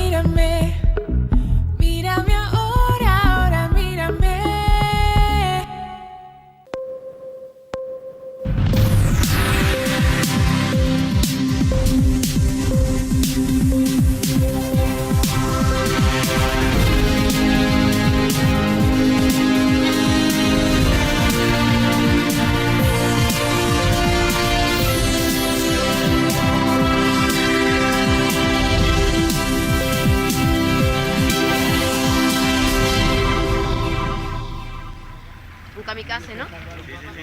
mírame, mírame ahora, ahora mírame. Kamikaze, ¿no?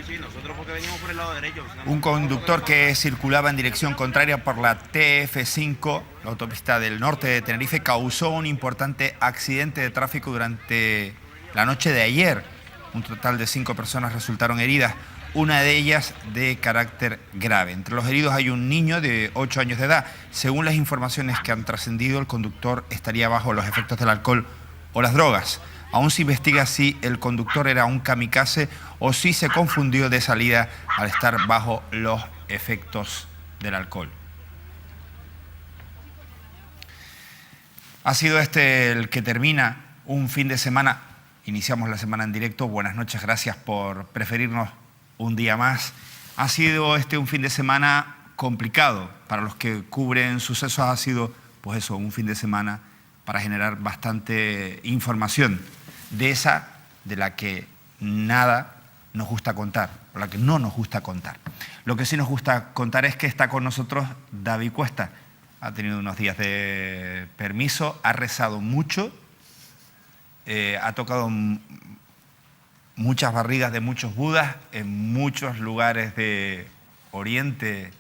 Sí, nosotros porque venimos por el lado derecho. Un conductor que circulaba en dirección contraria por la TF5, la autopista del norte de Tenerife, causó un importante accidente de tráfico durante la noche de ayer. Un total de 5 personas resultaron heridas, una de ellas de carácter grave. Entre los heridos hay un niño de 8 años de edad. Según las informaciones que han trascendido, el conductor estaría bajo los efectos del alcohol o las drogas. Aún se investiga si el conductor era un kamikaze o si se confundió de salida al estar bajo los efectos del alcohol. Ha sido este el que termina un fin de semana. Iniciamos la semana en directo. Buenas noches, gracias por preferirnos un día más. Ha sido este un fin de semana complicado. Para los que cubren sucesos ha sido, pues eso, un fin de semana para generar bastante información. De esa de la que nada nos gusta contar, o la que no nos gusta contar. Lo que sí nos gusta contar es que está con nosotros David Cuesta. Ha tenido unos días de permiso, ha rezado mucho, ha tocado muchas barrigas de muchos budas en muchos lugares de Oriente,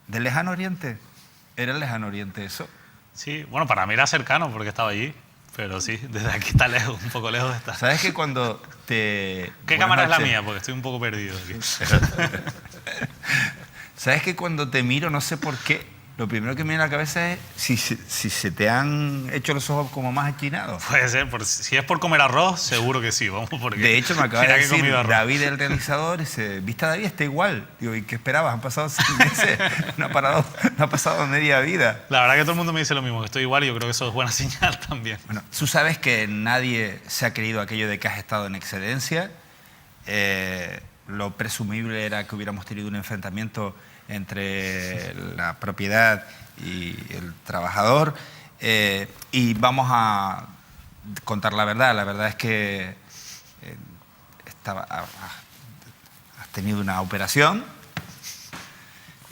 del Lejano Oriente. ¿Era el Lejano Oriente eso? Sí, bueno, para mí era cercano porque estaba allí, pero sí, desde aquí está lejos, un poco lejos está. ¿Sabes que cuando te... ¿Qué cámara es la mía? Porque estoy un poco perdido aquí. ¿Sabes que cuando te miro, no sé por qué, lo primero que me viene a la cabeza es si se te han hecho los ojos como más achinados? Puede ser, si es por comer arroz, seguro que sí, vamos, porque... De hecho, me acaba de decir David, el realizador, dice, ¿viste a David? Está igual. Digo, ¿y qué esperabas? Han pasado 6 meses, no ha pasado media vida. La verdad que todo el mundo me dice lo mismo, que estoy igual y yo creo que eso es buena señal también. Bueno, tú sabes que nadie se ha creído aquello de que has estado en excedencia. Lo presumible era que hubiéramos tenido un enfrentamiento entre la propiedad y el trabajador, y vamos a contar la verdad. La verdad es que has tenido una operación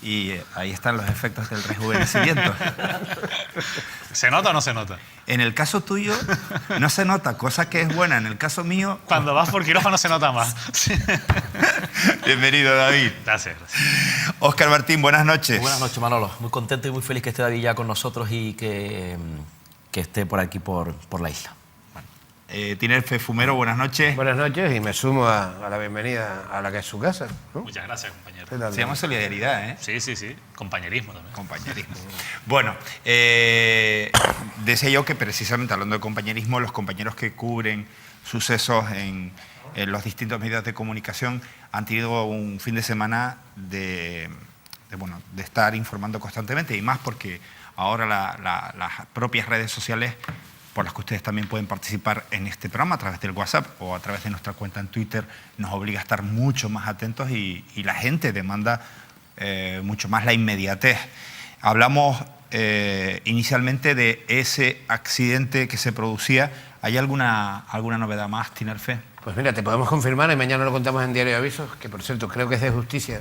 y ahí están los efectos del rejuvenecimiento. ¿Se nota o no se nota? En el caso tuyo no se nota, cosa que es buena. En el caso mío... Cuando vas por quirófano se nota más. Bienvenido, David. Gracias. Óscar Martín, buenas noches. Buenas noches, Manolo. Muy contento y muy feliz que esté David ya con nosotros y que esté por aquí, por la isla. Tinerfe Fumero, buenas noches. Buenas noches y me sumo a la bienvenida a la que es su casa, ¿no? Muchas gracias, compañero. Se llama solidaridad, ¿eh? Sí. Compañerismo también. Compañerismo. Bueno, decía yo que precisamente hablando de compañerismo, los compañeros que cubren sucesos en los distintos medios de comunicación han tenido un fin de semana de estar informando constantemente, y más porque ahora las propias redes sociales por las que ustedes también pueden participar en este programa a través del WhatsApp o a través de nuestra cuenta en Twitter, nos obliga a estar mucho más atentos y la gente demanda mucho más la inmediatez. Hablamos inicialmente de ese accidente que se producía. ¿Hay alguna novedad más, Tinerfe? Pues mira, te podemos confirmar, y mañana lo contamos en Diario de Avisos, que por cierto creo que es de justicia,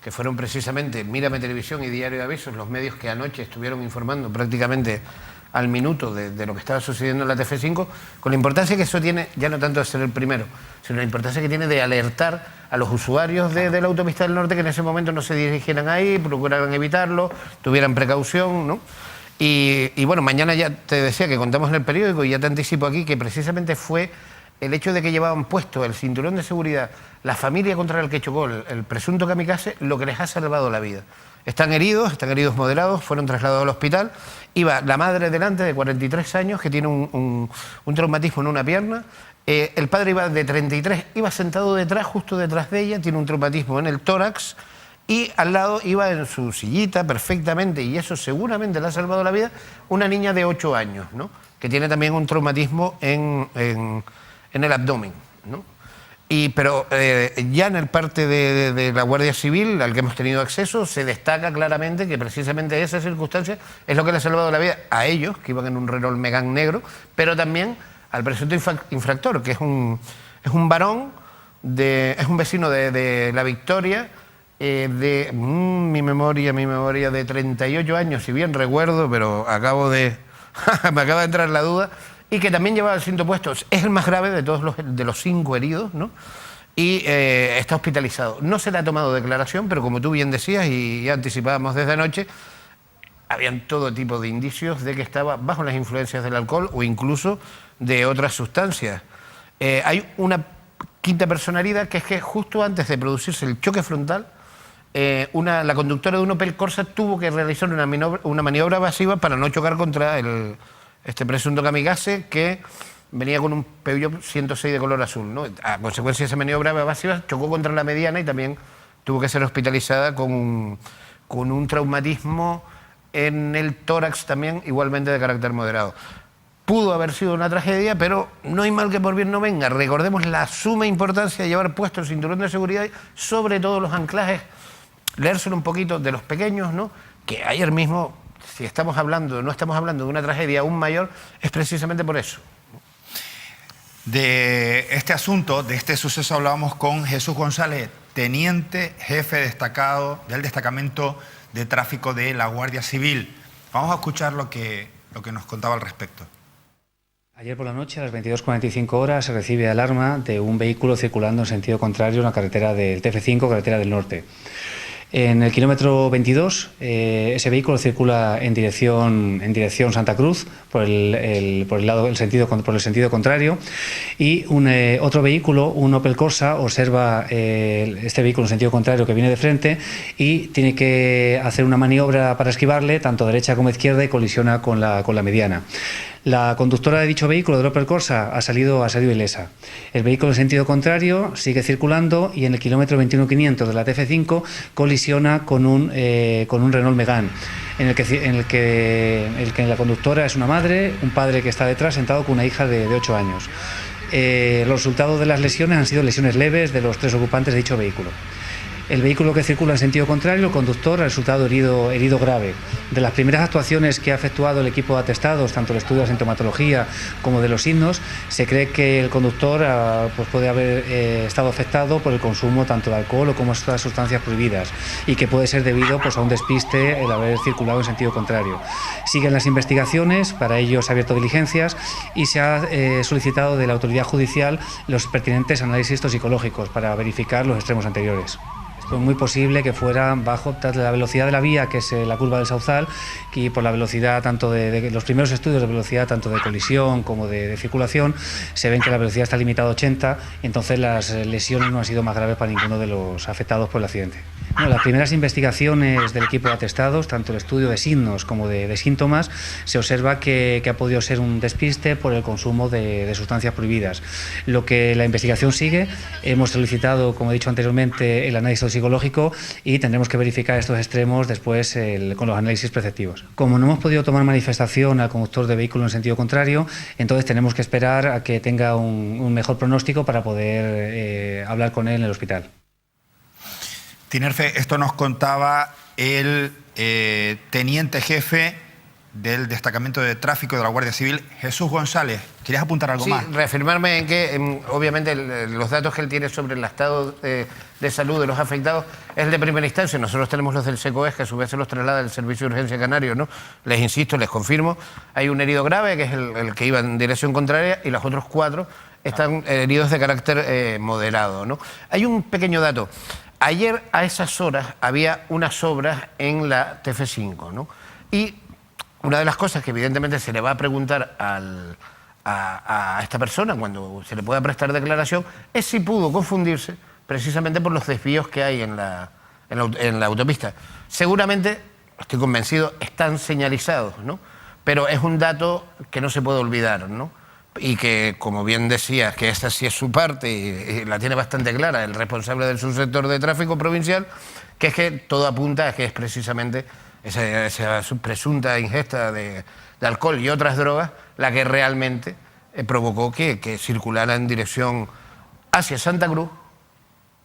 que fueron precisamente Mírame Televisión y Diario de Avisos los medios que anoche estuvieron informando prácticamente al minuto de lo que estaba sucediendo en la TF5, con la importancia que eso tiene, ya no tanto de ser el primero, sino la importancia que tiene de alertar a los usuarios de la autopista del norte que en ese momento no se dirigieran ahí, procuraran evitarlo, tuvieran precaución, ¿no? Y bueno, mañana ya te decía que contamos en el periódico, y ya te anticipo aquí que precisamente fue el hecho de que llevaban puesto el cinturón de seguridad la familia contra el que chocó el presunto kamikaze lo que les ha salvado la vida. Están heridos moderados, fueron trasladados al hospital. Iba la madre delante, de 43 años, que tiene un traumatismo en una pierna. El padre iba de 33, iba sentado detrás, justo detrás de ella, tiene un traumatismo en el tórax. y al lado iba en su sillita perfectamente, y eso seguramente le ha salvado la vida, una niña de 8 años, ¿no? Que tiene también un traumatismo en el abdomen, ¿no? Pero ya en el parte de la Guardia Civil, al que hemos tenido acceso, se destaca claramente que precisamente esa circunstancia es lo que le ha salvado la vida a ellos, que iban en un Renault Megane negro, pero también al presunto infractor, que es un varón, es un vecino de La Victoria, mi memoria, de 38 años, si bien recuerdo, pero me acaba de entrar la duda, y que también llevaba el cinto puesto. Es el más grave de todos los 5 heridos, ¿no? Y está hospitalizado. No se le ha tomado declaración, pero como tú bien decías y ya anticipábamos desde anoche, habían todo tipo de indicios de que estaba bajo las influencias del alcohol o incluso de otras sustancias. Hay una quinta personalidad, que es que justo antes de producirse el choque frontal, la conductora de un Opel Corsa tuvo que realizar una maniobra evasiva para no chocar contra este presunto kamikaze, que venía con un Peugeot 106 de color azul, ¿no? A consecuencia de esa maniobra evasiva chocó contra la mediana y también tuvo que ser hospitalizada con un traumatismo en el tórax también, igualmente de carácter moderado. Pudo haber sido una tragedia, pero no hay mal que por bien no venga. Recordemos la suma importancia de llevar puesto el cinturón de seguridad, sobre todo los anclajes, leérselo un poquito de los pequeños, ¿no? Que ayer mismo, si no estamos hablando de una tragedia aún mayor, es precisamente por eso. De este asunto, de este suceso, hablábamos con Jesús González, teniente jefe destacado del destacamento de tráfico de la Guardia Civil. Vamos a escuchar lo que nos contaba al respecto. Ayer por la noche, a las 22:45 horas, se recibe alarma de un vehículo circulando en sentido contrario en la carretera del TF5, carretera del norte. En el kilómetro 22, ese vehículo circula en dirección Santa Cruz, por el sentido contrario, y otro vehículo, un Opel Corsa, observa este vehículo en sentido contrario que viene de frente y tiene que hacer una maniobra para esquivarle, tanto derecha como izquierda, y colisiona con la mediana. La conductora de dicho vehículo, del Opel Corsa, ha salido ilesa. El vehículo en sentido contrario sigue circulando y en el kilómetro 21.500 de la TF5 colisiona con un Renault Megane, en el que la conductora es una madre, un padre que está detrás sentado con una hija de 8 años. Los resultados de las lesiones han sido lesiones leves de los 3 ocupantes de dicho vehículo. El vehículo que circula en sentido contrario, el conductor, ha resultado herido grave. De las primeras actuaciones que ha efectuado el equipo de atestados, tanto el estudio de sintomatología como de los signos, se cree que el conductor puede haber estado afectado por el consumo tanto de alcohol como de otras sustancias prohibidas, y que puede ser debido a un despiste el haber circulado en sentido contrario. Siguen las investigaciones, para ello se ha abierto diligencias y se ha solicitado de la autoridad judicial los pertinentes análisis toxicológicos para verificar los extremos anteriores. Es muy posible que fuera bajo la velocidad de la vía, que es la curva del Sauzal, y por la velocidad tanto de los primeros estudios de velocidad tanto de colisión como de circulación, se ven que la velocidad está limitada a 80, y entonces las lesiones no han sido más graves para ninguno de los afectados por el accidente. Bueno, las primeras investigaciones del equipo de atestados, tanto el estudio de signos como de síntomas, se observa que ha podido ser un despiste por el consumo de sustancias prohibidas. Lo que la investigación sigue, hemos solicitado, como he dicho anteriormente, el análisis toxicológico y tendremos que verificar estos extremos después con los análisis preceptivos. Como no hemos podido tomar manifestación al conductor de vehículo en sentido contrario, entonces tenemos que esperar a que tenga un mejor pronóstico para poder hablar con él en el hospital. Tinerfe, esto nos contaba el teniente jefe del destacamento de tráfico de la Guardia Civil, Jesús González. ¿Querías apuntar algo más? Sí, reafirmarme en que obviamente los datos que él tiene sobre el estado de salud de los afectados es el de primera instancia. Nosotros tenemos los del SECOES, que a su vez se los traslada el Servicio de Urgencia Canario, ¿no? Les insisto, les confirmo, hay un herido grave, que es el que iba en dirección contraria, y los otros 4 están heridos de carácter moderado, ¿no? Hay un pequeño dato. Ayer a esas horas había unas obras en la TF5, ¿no? Y una de las cosas que evidentemente se le va a preguntar a esta persona cuando se le pueda prestar declaración es si pudo confundirse precisamente por los desvíos que hay en la autopista. Seguramente, estoy convencido, están señalizados, ¿no? Pero es un dato que no se puede olvidar, ¿no? y que, como bien decías, que esta sí es su parte y la tiene bastante clara el responsable del subsector de tráfico provincial, que es que todo apunta a que es precisamente esa presunta ingesta de alcohol y otras drogas la que realmente provocó que circulara en dirección hacia Santa Cruz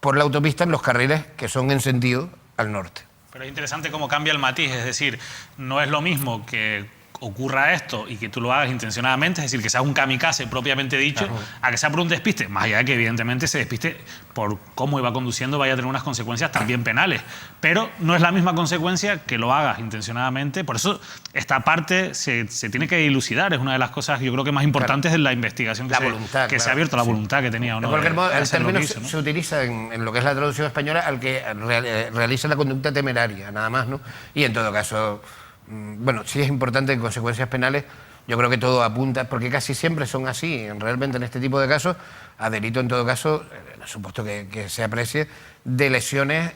por la autopista en los carriles que son en sentido al norte. Pero es interesante cómo cambia el matiz, es decir, no es lo mismo que ocurra esto y que tú lo hagas intencionadamente, es decir, que sea un kamikaze propiamente dicho, Claro. a que sea por un despiste, más allá de que evidentemente ese despiste, por cómo iba conduciendo, vaya a tener unas consecuencias también penales. Pero no es la misma consecuencia que lo hagas intencionadamente, por eso esta parte se tiene que dilucidar, es una de las cosas yo creo que más importantes de la investigación que, La voluntad, que se claro. ha abierto, la voluntad que tenía. ¿O no? De cualquier modo, de el hacer lo término que hizo, ¿no? se utiliza en lo que es la traducción española al que realiza la conducta temeraria, nada más, ¿no? Y en todo caso, bueno, sí es importante en consecuencias penales, yo creo que todo apunta, porque casi siempre son así, realmente en este tipo de casos, a delito en todo caso, supuesto que se aprecie, de lesiones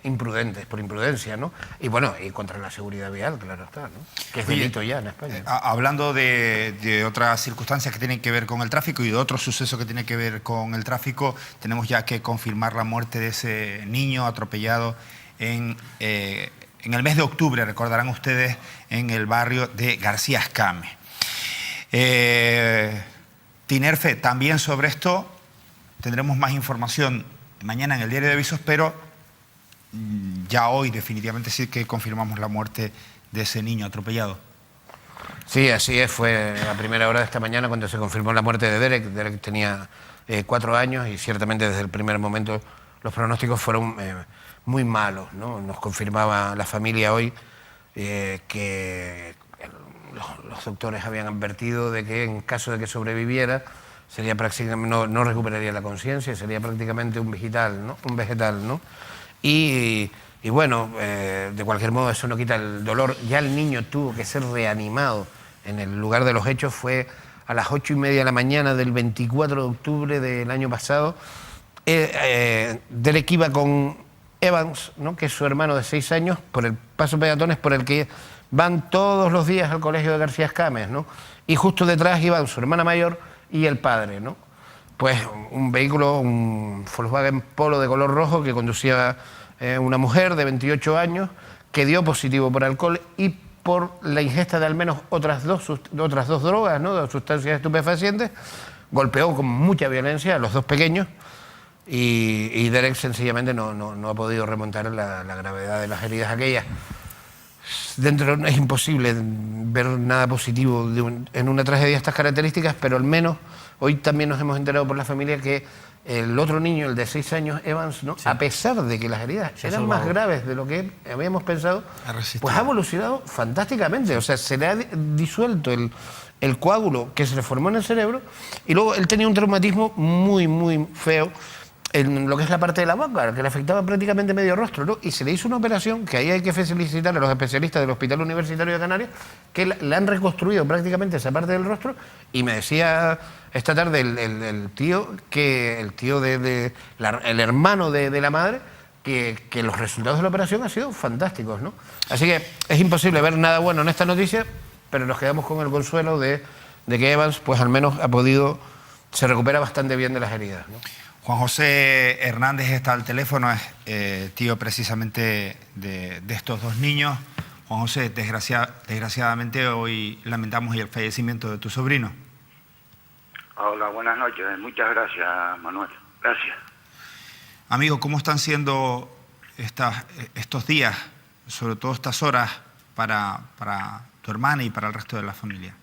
imprudentes, por imprudencia, ¿no? Y bueno, y contra la seguridad vial, claro está, ¿no? Que es delito ya en España. Hablando de otras circunstancias que tienen que ver con el tráfico y de otro suceso que tiene que ver con el tráfico, tenemos ya que confirmar la muerte de ese niño atropellado en el mes de octubre, recordarán ustedes, en el barrio de García Escame. Tinerfe, también sobre esto tendremos más información mañana en el Diario de Avisos, pero ya hoy definitivamente sí que confirmamos la muerte de ese niño atropellado. Sí, así es, fue a primera hora de esta mañana cuando se confirmó la muerte de Derek. Derek tenía 4 años y ciertamente desde el primer momento los pronósticos fueron muy malos, ¿no? Nos confirmaba la familia hoy que los doctores habían advertido de que en caso de que sobreviviera sería prácticamente, no recuperaría la conciencia, sería prácticamente un vegetal, ¿no? Y bueno, de cualquier modo eso no quita el dolor. Ya el niño tuvo que ser reanimado en el lugar de los hechos, fue a las 8:30 de la mañana del 24 de octubre del año pasado. Derek iba con Evans, ¿no? Que es su hermano de 6 años, por el paso peatones por el que van todos los días al colegio de García Escames, ¿no? Y justo detrás iban su hermana mayor y el padre, ¿no? Pues un vehículo, un Volkswagen Polo de color rojo que conducía una mujer de 28 años que dio positivo por alcohol y por la ingesta de al menos otras dos drogas, ¿no? De sustancias estupefacientes. Golpeó con mucha violencia a los 2 pequeños y Derek sencillamente no ha podido remontar la gravedad de las heridas aquellas. Dentro es imposible ver nada positivo en una tragedia de estas características, pero al menos hoy también nos hemos enterado por la familia que el otro niño, el de 6 años, Evans, ¿no? Sí. A pesar de que las heridas eran más graves de lo que habíamos pensado, pues ha evolucionado fantásticamente. O sea, se le ha disuelto el coágulo que se le formó en el cerebro y luego él tenía un traumatismo muy, muy feo en lo que es la parte de la boca, que le afectaba prácticamente medio rostro, ¿no? Y se le hizo una operación que ahí hay que felicitar a los especialistas del Hospital Universitario de Canarias, que le han reconstruido prácticamente esa parte del rostro, y me decía esta tarde el hermano de la madre, que los resultados de la operación han sido fantásticos, ¿no? Así que es imposible ver nada bueno en esta noticia, pero nos quedamos con el consuelo de que Evans, pues al menos se recupera bastante bien de las heridas, ¿no? Juan José Hernández está al teléfono, es tío precisamente de estos 2 niños. Juan José, desgraciadamente hoy lamentamos el fallecimiento de tu sobrino. Hola, buenas noches. Muchas gracias, Manuel. Gracias. Amigo, ¿cómo están siendo estos días, sobre todo estas horas, para tu hermana y para el resto de la familia?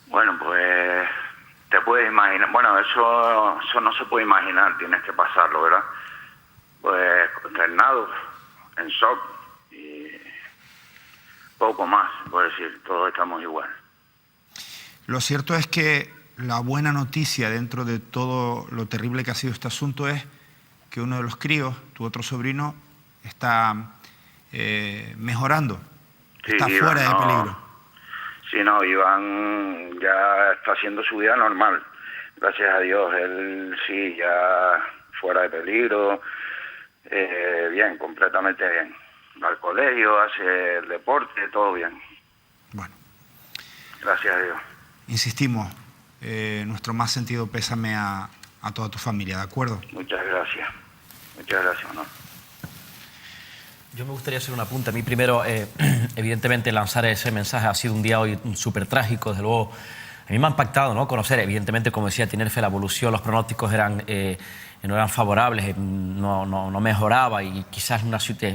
Bueno, pues te puedes imaginar, bueno, eso no se puede imaginar, tienes que pasarlo, ¿verdad? Pues consternado, en shock y poco más, puedo decir, todos estamos igual. Lo cierto es que la buena noticia dentro de todo lo terrible que ha sido este asunto es que uno de los críos, tu otro sobrino, está mejorando, sí, está fuera de peligro. Sí, no, Iván ya está haciendo su vida normal, gracias a Dios. Él sí, ya fuera de peligro, bien, completamente bien. Va al colegio, hace el deporte, todo bien. Bueno. Gracias a Dios. insistimos, nuestro más sentido pésame a toda tu familia, ¿de acuerdo? Muchas gracias. Muchas gracias, ¿no? Yo me gustaría hacer un apunte. A mí primero, evidentemente, lanzar ese mensaje ha sido un día hoy súper trágico, desde luego. A mí me ha impactado, ¿no?, conocer, evidentemente, como decía Tenerife, la evolución, los pronósticos no eran favorables, no mejoraba y quizás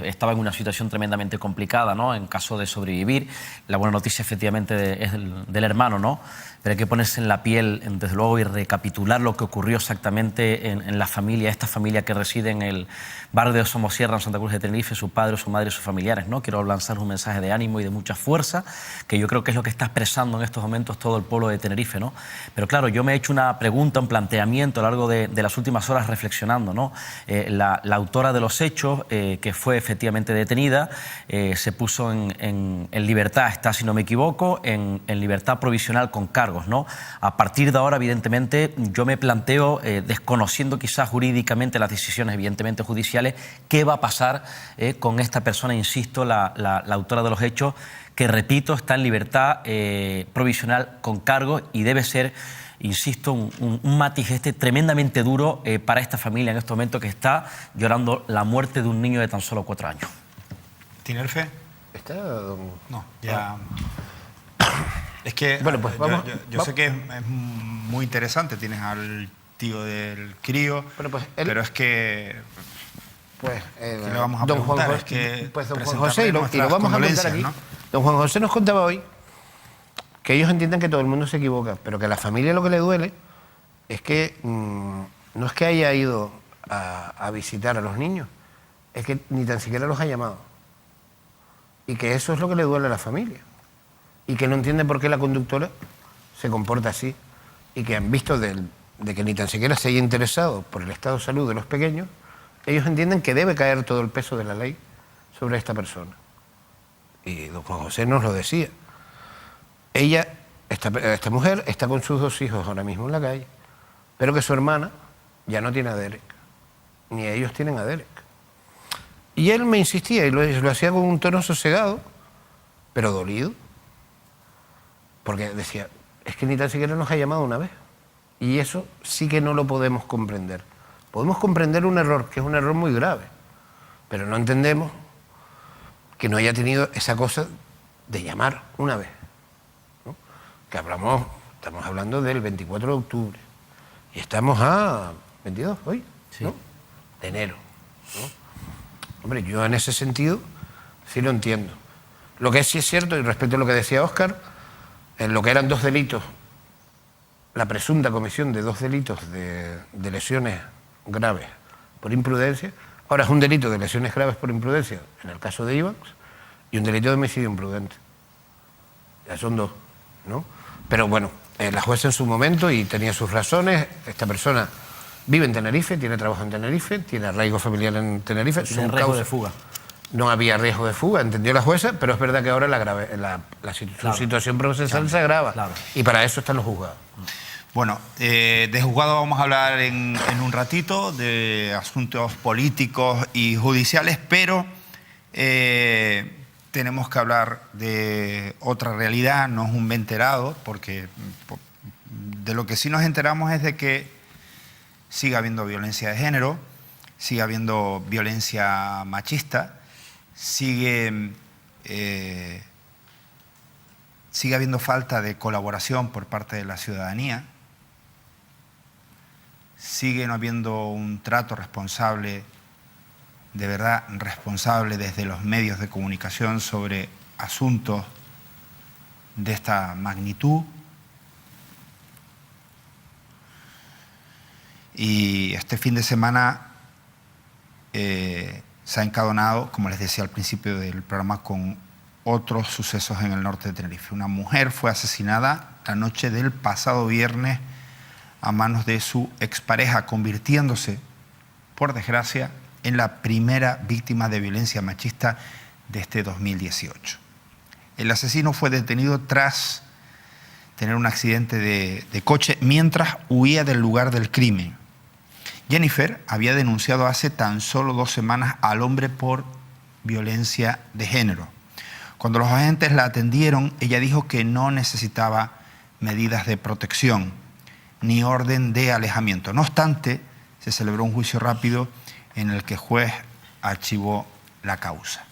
estaba en una situación tremendamente complicada, ¿no?, en caso de sobrevivir. La buena noticia, efectivamente, es del hermano, ¿no? Pero hay que ponerse en la piel, desde luego, y recapitular lo que ocurrió exactamente en la familia, esta familia que reside en el barrio de Somosierra, en Santa Cruz de Tenerife, su padre, su madre y sus familiares, ¿no? Quiero lanzar un mensaje de ánimo y de mucha fuerza, que yo creo que es lo que está expresando en estos momentos todo el pueblo de Tenerife, ¿no? Pero claro, yo me he hecho una pregunta, un planteamiento a lo largo de las últimas horas reflexionando, ¿no? La autora de los hechos, que fue efectivamente detenida, se puso en libertad, está, si no me equivoco, en libertad provisional con cargos, ¿no? A partir de ahora, evidentemente, yo me planteo, desconociendo quizás jurídicamente las decisiones, evidentemente, judiciales, qué va a pasar con esta persona, insisto, la autora de los hechos, que, repito, está en libertad provisional con cargos y debe ser, insisto, un matiz tremendamente duro para esta familia en este momento que está llorando la muerte de un niño de tan solo 4 años. ¿Tenerife? ¿Está, don? No, ya... Es que bueno, pues vamos, yo sé que es muy interesante, tienes al tío del crío, bueno, pues pero es que... Pues, ¿qué le vamos a don preguntar? Juan, es que pues don Juan José, y lo nuestras vamos a contar condolencias, aquí. ¿no? Don Juan José nos contaba hoy que ellos entienden que todo el mundo se equivoca, pero que a la familia lo que le duele es que no es que haya ido a visitar a los niños, es que ni tan siquiera los ha llamado. Y que eso es lo que le duele a la familia. Y que no entiende por qué la conductora se comporta así. Y que han visto de que ni tan siquiera se haya interesado por el estado de salud de los pequeños, ellos entienden que debe caer todo el peso de la ley sobre esta persona. Y don Juan José nos lo decía. Ella, esta mujer, está con sus 2 hijos ahora mismo en la calle, pero que su hermana ya no tiene a Derek, ni ellos tienen a Derek. Y él me insistía, y lo hacía con un tono sosegado, pero dolido, porque decía, es que ni tan siquiera nos ha llamado una vez. Y eso sí que no lo podemos comprender. Podemos comprender un error, que es un error muy grave, pero no entendemos que no haya tenido esa cosa de llamar una vez, ¿no? Que estamos hablando del 24 de octubre y estamos a 22 hoy, sí, ¿no?, de enero, ¿no? Hombre, yo en ese sentido sí lo entiendo. Lo que sí es cierto, y respecto a lo que decía Óscar, en lo que eran 2 delitos, la presunta comisión de 2 delitos de lesiones graves por imprudencia, ahora es un delito de lesiones graves por imprudencia en el caso de Ivans y un delito de homicidio imprudente. Ya son 2, ¿no? Pero bueno, la jueza en su momento, y tenía sus razones, esta persona vive en Tenerife, tiene trabajo en Tenerife, tiene arraigo familiar en Tenerife. Sin riesgo de fuga. No había riesgo de fuga, entendió la jueza, pero es verdad que ahora su situación procesal se agrava. Claro. Y para eso están los juzgados. Bueno, de juzgado vamos a hablar en un ratito, de asuntos políticos y judiciales, pero tenemos que hablar de otra realidad, no es un enterado, porque de lo que sí nos enteramos es de que sigue habiendo violencia de género, sigue habiendo violencia machista, sigue habiendo falta de colaboración por parte de la ciudadanía, sigue no habiendo un trato responsable, de verdad responsable desde los medios de comunicación sobre asuntos de esta magnitud. Y este fin de semana se ha encadenado, como les decía al principio del programa, con otros sucesos en el norte de Tenerife. Una mujer fue asesinada la noche del pasado viernes a manos de su expareja, convirtiéndose, por desgracia, en la primera víctima de violencia machista de este 2018. El asesino fue detenido tras tener un accidente de coche mientras huía del lugar del crimen. Jennifer había denunciado hace tan solo 2 semanas al hombre por violencia de género. Cuando los agentes la atendieron, ella dijo que no necesitaba medidas de protección ni orden de alejamiento. No obstante, se celebró un juicio rápido en el que el juez archivó la causa.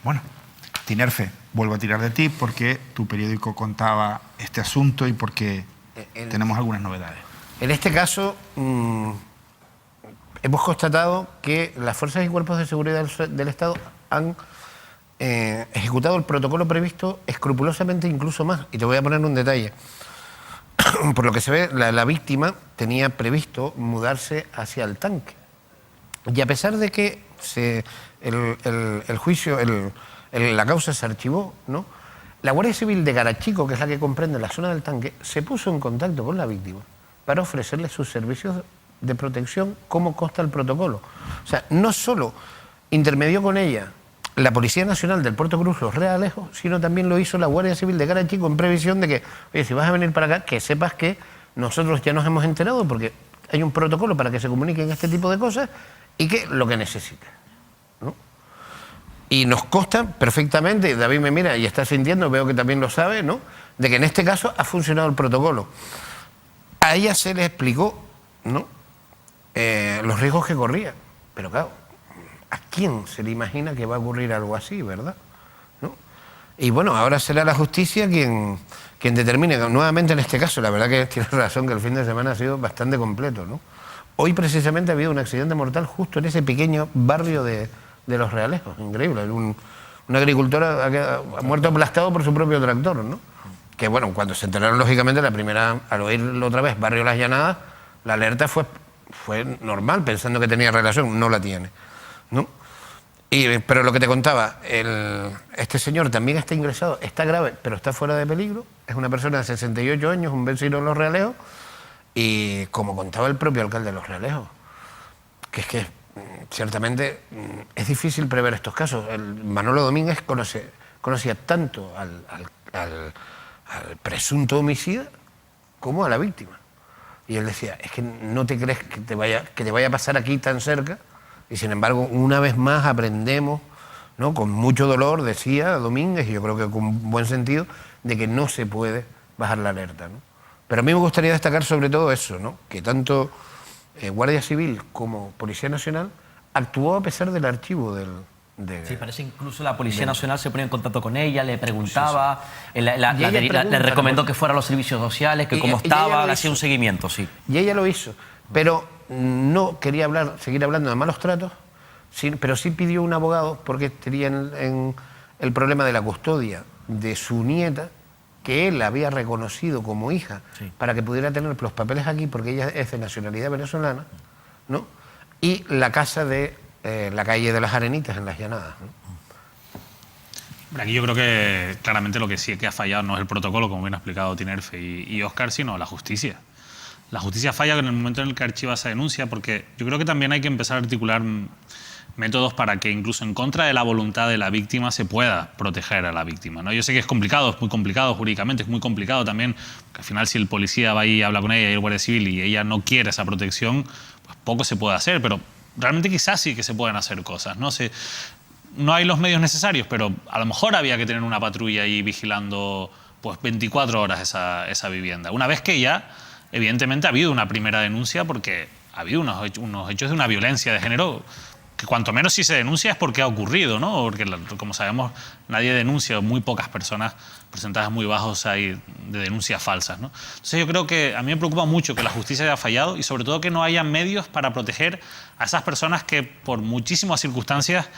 Bueno, Tinerfe, vuelvo a tirar de ti porque tu periódico contaba este asunto y porque tenemos algunas novedades. En este caso, hemos constatado que las fuerzas y cuerpos de seguridad del Estado han ejecutado el protocolo previsto escrupulosamente, incluso más. Y te voy a poner un detalle. Por lo que se ve, la víctima tenía previsto mudarse hacia el tanque. Y a pesar de que el juicio, la causa se archivó, ¿no?, la Guardia Civil de Garachico, que es la que comprende la zona del tanque, se puso en contacto con la víctima para ofrecerle sus servicios de protección como consta el protocolo. O sea, no solo intermedió con ella la Policía Nacional del Puerto Cruz, los Realejos, sino también lo hizo la Guardia Civil de Garachico en previsión de que, oye, si vas a venir para acá, que sepas que nosotros ya nos hemos enterado porque hay un protocolo para que se comuniquen este tipo de cosas y que lo que necesites, ¿no? Y nos consta perfectamente, y David me mira y está sintiendo, veo que también lo sabe, ¿no?, de que en este caso ha funcionado el protocolo. A ella se le explicó, ¿no?, los riesgos que corría, pero claro, ¿a quién se le imagina que va a ocurrir algo así, verdad? ¿No? Y bueno, ahora será la justicia quien determine. Nuevamente en este caso, la verdad que tienes razón que el fin de semana ha sido bastante completo, ¿no? Hoy precisamente ha habido un accidente mortal justo en ese pequeño barrio de Los Realejos, increíble. Un agricultor ha muerto aplastado por su propio tractor, ¿no? Que bueno, cuando se enteraron lógicamente la primera, al oírlo otra vez, Barrio Las Llanadas, la alerta fue normal, pensando que tenía relación, no la tiene, ¿no? Pero lo que te contaba, este señor también está ingresado, está grave, pero está fuera de peligro, es una persona de 68 años, un vecino de Los Realejos, y como contaba el propio alcalde de Los Realejos, que es que ciertamente es difícil prever estos casos. Manolo Domínguez conocía tanto al presunto homicida como a la víctima. Y él decía, es que no te crees que te vaya a pasar aquí tan cerca. Y sin embargo, una vez más aprendemos, ¿no?, con mucho dolor, decía Domínguez, y yo creo que con buen sentido, de que no se puede bajar la alerta, ¿no? Pero a mí me gustaría destacar sobre todo eso, ¿no?, que tanto Guardia Civil como Policía Nacional actuó a pesar del archivo Sí, parece incluso la Policía Nacional se ponía en contacto con ella, le preguntaba, le recomendó que fuera a los servicios sociales, que cómo estaba, le hacía un seguimiento, sí. Y ella lo hizo, pero no quería seguir hablando de malos tratos, pero sí pidió un abogado porque tenía en el problema de la custodia de su nieta, que él había reconocido como hija, sí, para que pudiera tener los papeles aquí, porque ella es de nacionalidad venezolana, ¿no?, y la casa de la calle de las Arenitas, en Las Llanadas, ¿no? Aquí yo creo que claramente lo que sí que ha fallado no es el protocolo, como bien ha explicado Tinerfe y Óscar, sino la justicia. La justicia falla en el momento en el que archiva esa denuncia, porque yo creo que también hay que empezar a articular métodos para que incluso en contra de la voluntad de la víctima se pueda proteger a la víctima, ¿no? Yo sé que es complicado, es muy complicado jurídicamente, es muy complicado también, que al final si el policía va y habla con ella y el guardia civil y ella no quiere esa protección, pues poco se puede hacer, pero realmente quizás sí que se pueden hacer cosas, ¿no? No hay los medios necesarios, pero a lo mejor había que tener una patrulla ahí vigilando pues 24 horas esa vivienda. Una vez que ya, evidentemente, ha habido una primera denuncia porque ha habido unos hechos de una violencia de género que cuanto menos si se denuncia es porque ha ocurrido, ¿no? Porque como sabemos nadie denuncia, muy pocas personas, porcentajes muy bajos hay de denuncias falsas, ¿no? Entonces yo creo que a mí me preocupa mucho que la justicia haya fallado y sobre todo que no haya medios para proteger a esas personas que por muchísimas circunstancias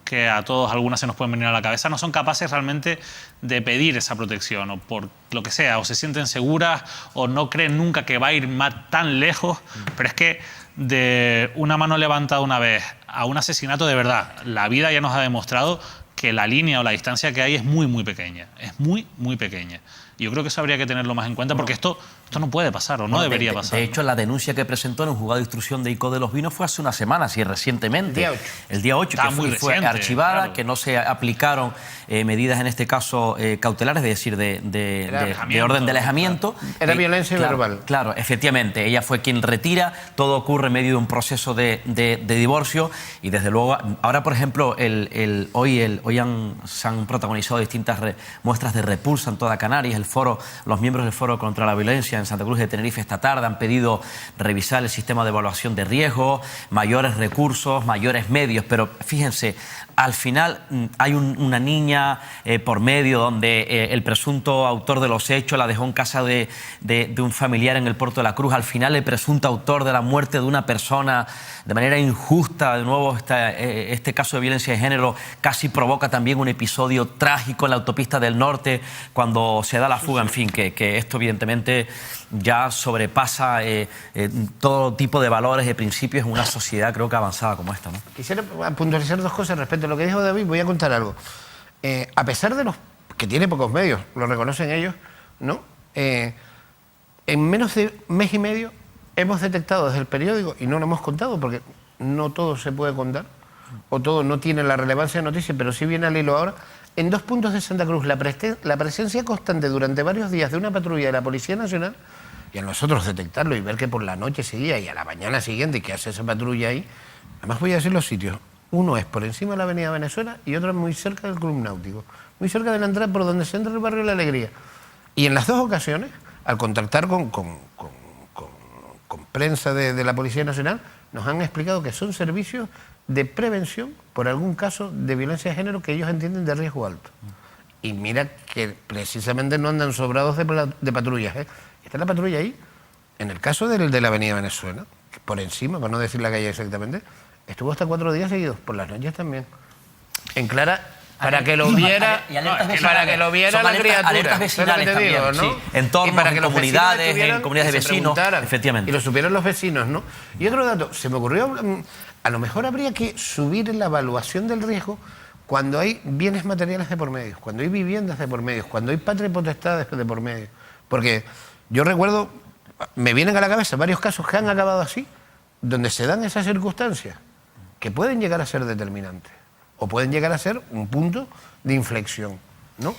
que a todos algunas se nos pueden venir a la cabeza, no son capaces realmente de pedir esa protección o por lo que sea, o se sienten seguras o no creen nunca que va a ir tan lejos, pero es que de una mano levantada una vez a un asesinato de verdad, la vida ya nos ha demostrado que la línea o la distancia que hay es muy, muy pequeña, es muy, muy pequeña. Y yo creo que eso habría que tenerlo más en cuenta porque esto Esto no puede pasar o no debería pasar. De hecho, la denuncia que presentó en un juzgado de instrucción de ICO de Los Vinos fue hace una semana, así recientemente. El día 8. El día 8, que muy fue reciente, archivada, claro. que no se aplicaron medidas, en este caso, cautelares, es decir, de orden de alejamiento. Era violencia verbal. Claro, efectivamente. Ella fue quien retira. Todo ocurre en medio de un proceso de divorcio. Y desde luego, ahora, por ejemplo, hoy se han protagonizado distintas muestras de repulsa en toda Canarias. Los miembros del Foro contra la Violencia en Santa Cruz de Tenerife esta tarde han pedido revisar el sistema de evaluación de riesgo, mayores recursos, mayores medios, pero fíjense, al final hay una niña por medio donde el presunto autor de los hechos la dejó en casa de un familiar en el Puerto de la Cruz. Al final el presunto autor de la muerte de una persona de manera injusta, de nuevo este caso de violencia de género casi provoca también un episodio trágico en la autopista del norte cuando se da la fuga. En fin, que esto evidentemente ya sobrepasa todo tipo de valores y principios en una sociedad, creo que avanzada como esta, ¿no? Quisiera puntualizar dos cosas respecto a lo que dijo David. Voy a contar algo. A pesar de los que tiene pocos medios, lo reconocen ellos, ¿no? En menos de mes y medio hemos detectado desde el periódico, y no lo hemos contado porque no todo se puede contar, o todo no tiene la relevancia de noticia, pero sí viene al hilo ahora, en 2 puntos de Santa Cruz, la presencia constante durante varios días de una patrulla de la Policía Nacional, y a nosotros detectarlo y ver que por la noche seguía y a la mañana siguiente que hace esa patrulla ahí. Además voy a decir los sitios. Uno es por encima de la Avenida Venezuela y otro es muy cerca del Club Náutico, muy cerca de la entrada por donde se entra el barrio La Alegría. Y en las dos ocasiones, al contactar con prensa de la Policía Nacional, nos han explicado que son servicios de prevención por algún caso de violencia de género que ellos entienden de riesgo alto. Y mira que precisamente no andan sobrados de patrullas, ¿eh? Está la patrulla ahí, en el caso de la Avenida Venezuela, que por encima, para no decir la calle exactamente, estuvo hasta 4 días seguidos, por las noches también. En Clara, para que lo viera, para que lo viera la criatura. Alertas vecinales también, digo, ¿no? sí. Entornos, en comunidades, de vecinos, efectivamente. Y lo supieran los vecinos, ¿no? Y otro dato, se me ocurrió, a lo mejor habría que subir la evaluación del riesgo cuando hay bienes materiales de por medio, cuando hay viviendas de por medio, cuando hay patria y potestad de por medio. Porque yo recuerdo, me vienen a la cabeza varios casos que han acabado así, donde se dan esas circunstancias que pueden llegar a ser determinantes o pueden llegar a ser un punto de inflexión, ¿no?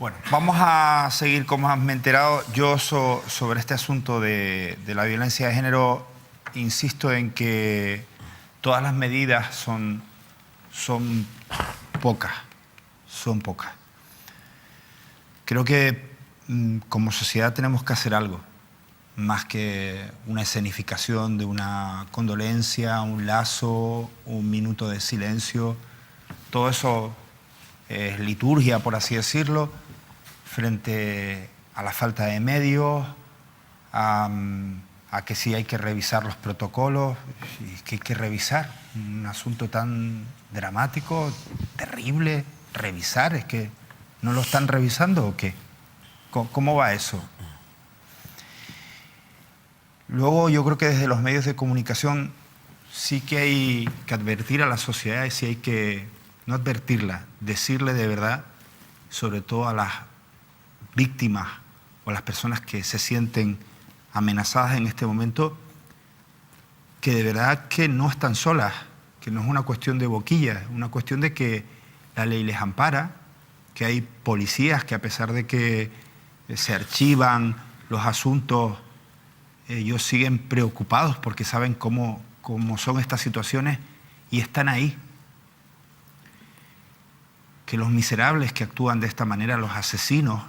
Bueno, vamos a seguir, como me he enterado yo sobre este asunto de la violencia de género. Insisto en que todas las medidas son pocas. Creo que como sociedad tenemos que hacer algo, más que una escenificación de una condolencia, un lazo, un minuto de silencio. Todo eso es liturgia, por así decirlo, frente a la falta de medios, a que sí hay que revisar los protocolos, y que hay que revisar un asunto tan dramático, terrible, revisar, ¿es que no lo están revisando o qué? ¿Cómo va eso? Luego yo creo que desde los medios de comunicación sí que hay que advertir a la sociedad, y sí hay que no advertirla, decirle de verdad, sobre todo a las víctimas o a las personas que se sienten amenazadas en este momento, que de verdad que no están solas, que no es una cuestión de boquilla, es una cuestión de que la ley les ampara, que hay policías que a pesar de que se archivan los asuntos, ellos siguen preocupados porque saben cómo son estas situaciones y están ahí. Que los miserables que actúan de esta manera, los asesinos,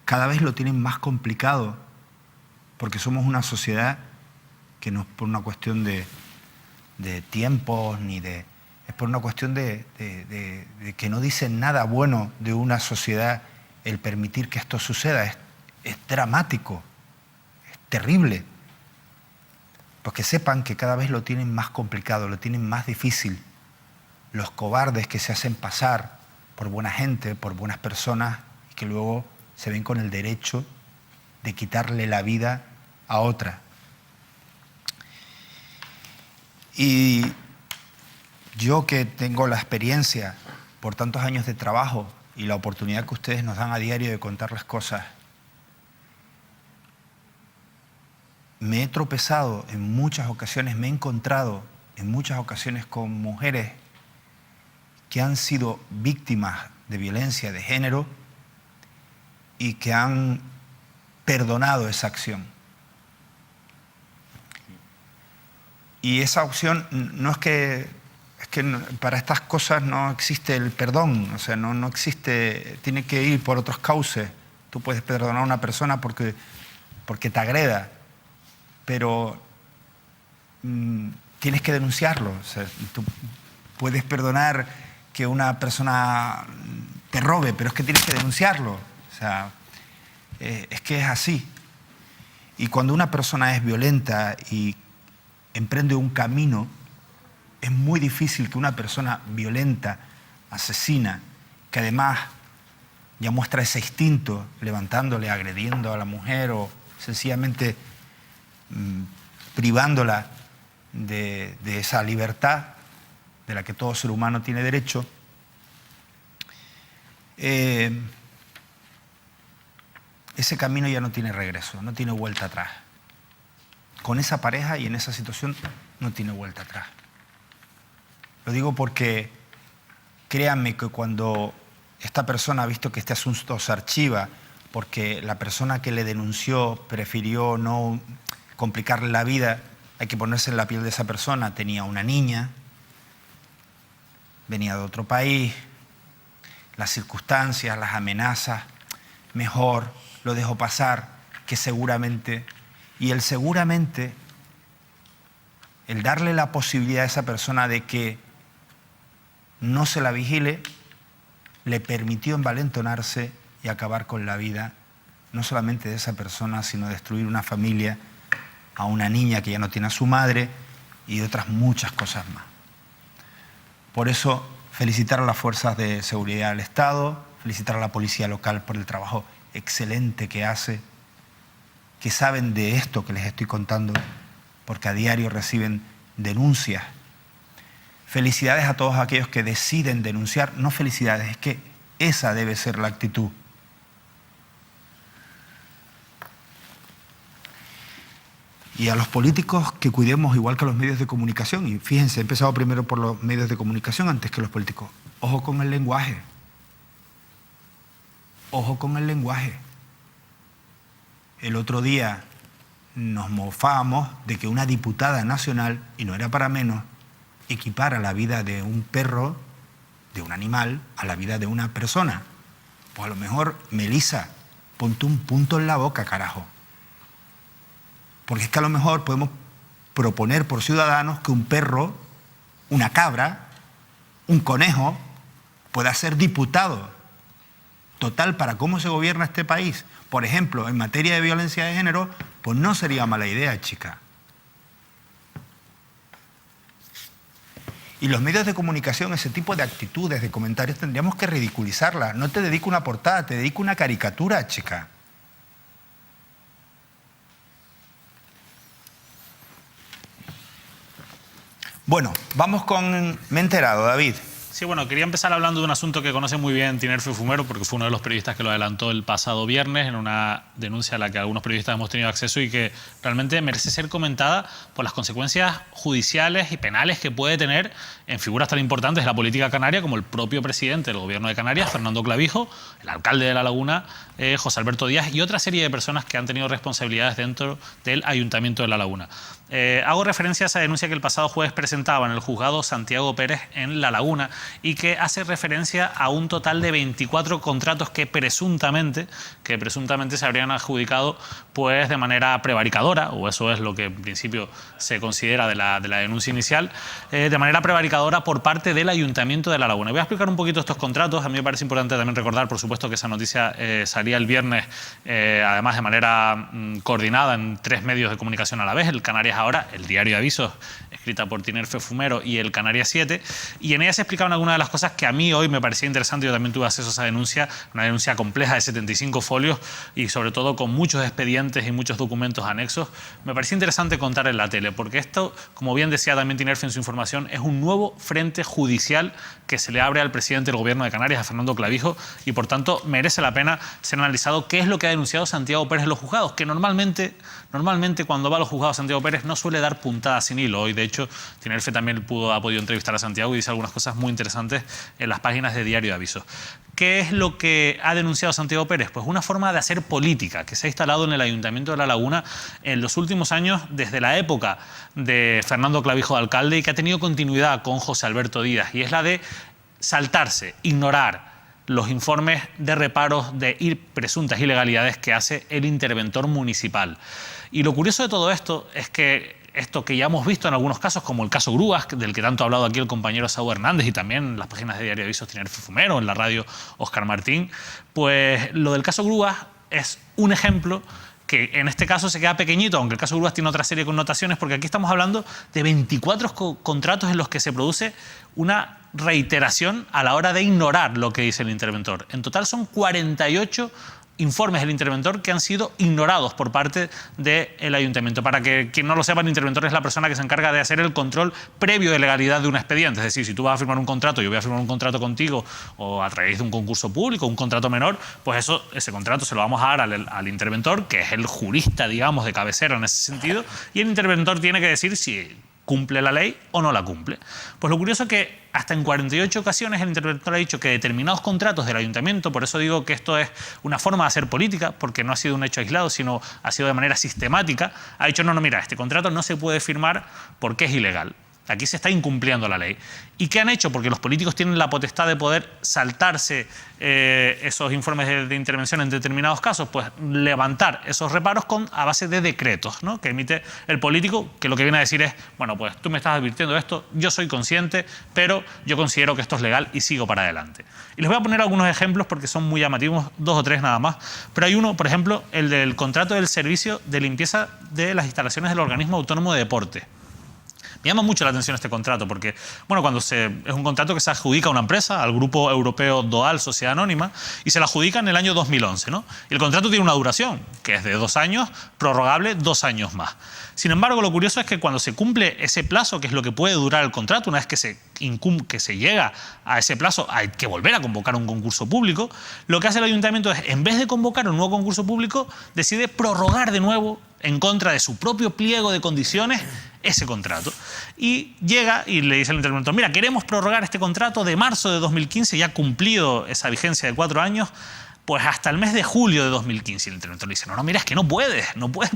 cada vez lo tienen más complicado, porque somos una sociedad que no es por una cuestión de tiempos, es por una cuestión de que no dicen nada bueno de una sociedad el permitir que esto suceda. Es dramático, es terrible, porque sepan que cada vez lo tienen más complicado, lo tienen más difícil. Los cobardes que se hacen pasar por buena gente, por buenas personas, y que luego se ven con el derecho de quitarle la vida a otra. Y yo, que tengo la experiencia por tantos años de trabajo y la oportunidad que ustedes nos dan a diario de contar las cosas, me he tropezado en muchas ocasiones, me he encontrado en muchas ocasiones con mujeres que han sido víctimas de violencia de género y que han perdonado esa acción. Y esa opción no es que para estas cosas no existe el perdón, o sea, no existe, tiene que ir por otros cauces. Tú puedes perdonar a una persona porque te agreda, pero tienes que denunciarlo. O sea, tú puedes perdonar que una persona te robe, pero es que tienes que denunciarlo. O sea, es que es así. Y cuando una persona es violenta y emprende un camino, es muy difícil que una persona violenta, asesina, que además ya muestra ese instinto, levantándole, agrediendo a la mujer o sencillamente privándola de esa libertad de la que todo ser humano tiene derecho, ese camino ya no tiene regreso, no tiene vuelta atrás. Con esa pareja y en esa situación no tiene vuelta atrás. Lo digo porque créanme que cuando esta persona ha visto que este asunto se archiva porque la persona que le denunció prefirió no complicarle la vida, hay que ponerse en la piel de esa persona, tenía una niña, venía de otro país, las circunstancias, las amenazas, mejor lo dejó pasar, que seguramente, y el seguramente, el darle la posibilidad a esa persona de que no se la vigile, le permitió envalentonarse y acabar con la vida, no solamente de esa persona, sino destruir una familia, a una niña que ya no tiene a su madre y otras muchas cosas más. Por eso, felicitar a las fuerzas de seguridad del Estado, felicitar a la policía local por el trabajo excelente que hace, que saben de esto que les estoy contando, porque a diario reciben denuncias. Felicidades a todos aquellos que deciden denunciar, no felicidades, es que esa debe ser la actitud. Y a los políticos que cuidemos igual que a los medios de comunicación, y fíjense, he empezado primero por los medios de comunicación antes que los políticos. Ojo con el lenguaje. Ojo con el lenguaje. El otro día nos mofábamos de que una diputada nacional, y no era para menos, equipara la vida de un perro, de un animal, a la vida de una persona. Pues a lo mejor, Melissa, ponte un punto en la boca, carajo. Porque es que a lo mejor podemos proponer por Ciudadanos que un perro, una cabra, un conejo, pueda ser diputado. Total, para cómo se gobierna este país, por ejemplo, en materia de violencia de género, pues no sería mala idea, chica. Y los medios de comunicación, ese tipo de actitudes, de comentarios, tendríamos que ridiculizarlas. No te dedico una portada, te dedico una caricatura, chica. Bueno, vamos con... Me he enterado, David. Sí, bueno, quería empezar hablando de un asunto que conoce muy bien Tinerfe Fumero, porque fue uno de los periodistas que lo adelantó el pasado viernes en una denuncia a la que algunos periodistas hemos tenido acceso y que realmente merece ser comentada por las consecuencias judiciales y penales que puede tener en figuras tan importantes de la política canaria como el propio presidente del gobierno de Canarias, Fernando Clavijo, el alcalde de La Laguna, José Alberto Díaz, y otra serie de personas que han tenido responsabilidades dentro del Ayuntamiento de La Laguna. Hago referencia a esa denuncia que el pasado jueves presentaba en el juzgado Santiago Pérez en La Laguna y que hace referencia a un total de 24 contratos que presuntamente se habrían adjudicado pues, de manera prevaricadora, o eso es lo que en principio se considera de la denuncia inicial, de manera prevaricadora por parte del Ayuntamiento de La Laguna. Voy a explicar un poquito estos contratos. A mí me parece importante también recordar, por supuesto, que esa noticia salió salía el viernes, además de manera coordinada en 3 medios de comunicación a la vez, el Canarias Ahora, el Diario de Avisos, escrita por Tinerfe Fumero, y el Canarias 7, y en ella se explicaban algunas de las cosas que a mí hoy me parecía interesante. Yo también tuve acceso a esa denuncia, una denuncia compleja de 75 folios y sobre todo con muchos expedientes y muchos documentos anexos. Me parecía interesante contar en la tele, porque esto, como bien decía también Tinerfe en su información, es un nuevo frente judicial que se le abre al presidente del Gobierno de Canarias, a Fernando Clavijo, y por tanto merece la pena ser analizado qué es lo que ha denunciado Santiago Pérez en los juzgados, que normalmente cuando va a los juzgados Santiago Pérez no suele dar puntadas sin hilo. Hoy, de hecho, Tinerfe también ha podido entrevistar a Santiago y dice algunas cosas muy interesantes en las páginas de Diario de Avisos. ¿Qué es lo que ha denunciado Santiago Pérez? Pues una forma de hacer política que se ha instalado en el Ayuntamiento de La Laguna en los últimos años, desde la época de Fernando Clavijo de alcalde, y que ha tenido continuidad con José Alberto Díaz, y es la de saltarse, ignorar los informes de reparos de presuntas ilegalidades que hace el interventor municipal. Y lo curioso de todo esto es que esto que ya hemos visto en algunos casos, como el caso Grúas, del que tanto ha hablado aquí el compañero Saúl Hernández, y también en las páginas de Diario de Avisos Tinerfe Fumero, en la radio Óscar Martín, pues lo del caso Grúas es un ejemplo que en este caso se queda pequeñito, aunque el caso Grúas tiene otra serie de connotaciones, porque aquí estamos hablando de 24 contratos en los que se produce una reiteración a la hora de ignorar lo que dice el interventor. En total son 48 informes del interventor que han sido ignorados por parte del ayuntamiento. Para que quien no lo sepa, el interventor es la persona que se encarga de hacer el control previo de legalidad de un expediente. Es decir, si tú vas a firmar un contrato, yo voy a firmar un contrato contigo, o a través de un concurso público, un contrato menor, pues ese contrato se lo vamos a dar al interventor, que es el jurista, digamos, de cabecera en ese sentido, y el interventor tiene que decir si cumple la ley o no la cumple. Pues lo curioso es que hasta en 48 ocasiones el interventor ha dicho que determinados contratos del ayuntamiento, por eso digo que esto es una forma de hacer política, porque no ha sido un hecho aislado, sino ha sido de manera sistemática, ha dicho, no, mira, este contrato no se puede firmar porque es ilegal. Aquí se está incumpliendo la ley. ¿Y qué han hecho? Porque los políticos tienen la potestad de poder saltarse esos informes de intervención en determinados casos, pues levantar esos reparos a base de decretos, ¿no?, que emite el político, que lo que viene a decir es, bueno, pues tú me estás advirtiendo esto, yo soy consciente, pero yo considero que esto es legal y sigo para adelante. Y les voy a poner algunos ejemplos porque son muy llamativos, 2 o 3 nada más, pero hay uno, por ejemplo, el del contrato del servicio de limpieza de las instalaciones del organismo autónomo de deporte. Me llama mucho la atención este contrato porque, bueno, es un contrato que se adjudica a una empresa, al grupo europeo DOAL, Sociedad Anónima, y se la adjudica en el año 2011, ¿no? Y el contrato tiene una duración, que es de 2 años, prorrogable 2 años más. Sin embargo, lo curioso es que cuando se cumple ese plazo, que es lo que puede durar el contrato, una vez que se llega a ese plazo, hay que volver a convocar un concurso público, lo que hace el ayuntamiento es, en vez de convocar un nuevo concurso público, decide prorrogar de nuevo, en contra de su propio pliego de condiciones, ese contrato. Y llega y le dice al interventor, mira, queremos prorrogar este contrato de marzo de 2015, ya cumplido esa vigencia de 4 años, pues hasta el mes de julio de 2015. Y el interventor le dice, no, mira, es que no puedes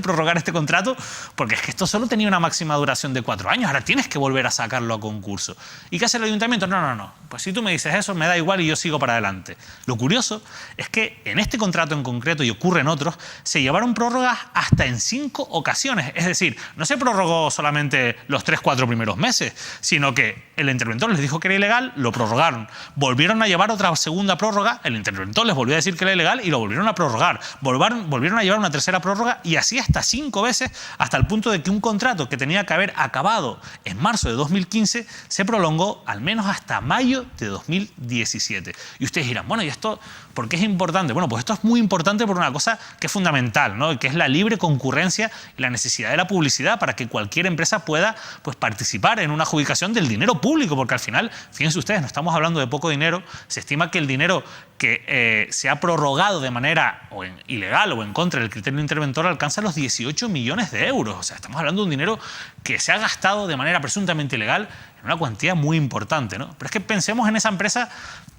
prorrogar este contrato porque es que esto solo tenía una máxima duración de 4 años, ahora tienes que volver a sacarlo a concurso. ¿Y qué hace el ayuntamiento? No, pues si tú me dices eso, me da igual y yo sigo para adelante. Lo curioso es que en este contrato en concreto, y ocurre en otros, se llevaron prórrogas hasta en 5 ocasiones. Es decir, no se prorrogó solamente los 3-4 primeros meses, sino que el interventor les dijo que era ilegal, lo prorrogaron. Volvieron a llevar otra segunda prórroga, el interventor les volvió a decir que era ilegal y lo volvieron a prorrogar. Volvieron a llevar una tercera prórroga y así hasta 5 veces, hasta el punto de que un contrato que tenía que haber acabado en marzo de 2015 se prolongó al menos hasta mayo de 2017. Y ustedes dirán, bueno, ¿y esto por qué es importante? Bueno, pues esto es muy importante por una cosa que es fundamental, ¿no?, que es la libre concurrencia y la necesidad de la publicidad para que cualquier empresa pueda, pues, participar en una adjudicación del dinero público, porque al final, fíjense ustedes, no estamos hablando de poco dinero, se estima que el dinero que se ha prorrogado de manera ilegal o en contra del criterio interventor alcanza los 18 millones de euros. O sea, estamos hablando de un dinero que se ha gastado de manera presuntamente ilegal en una cuantía muy importante, ¿no? Pero es que pensemos en esa empresa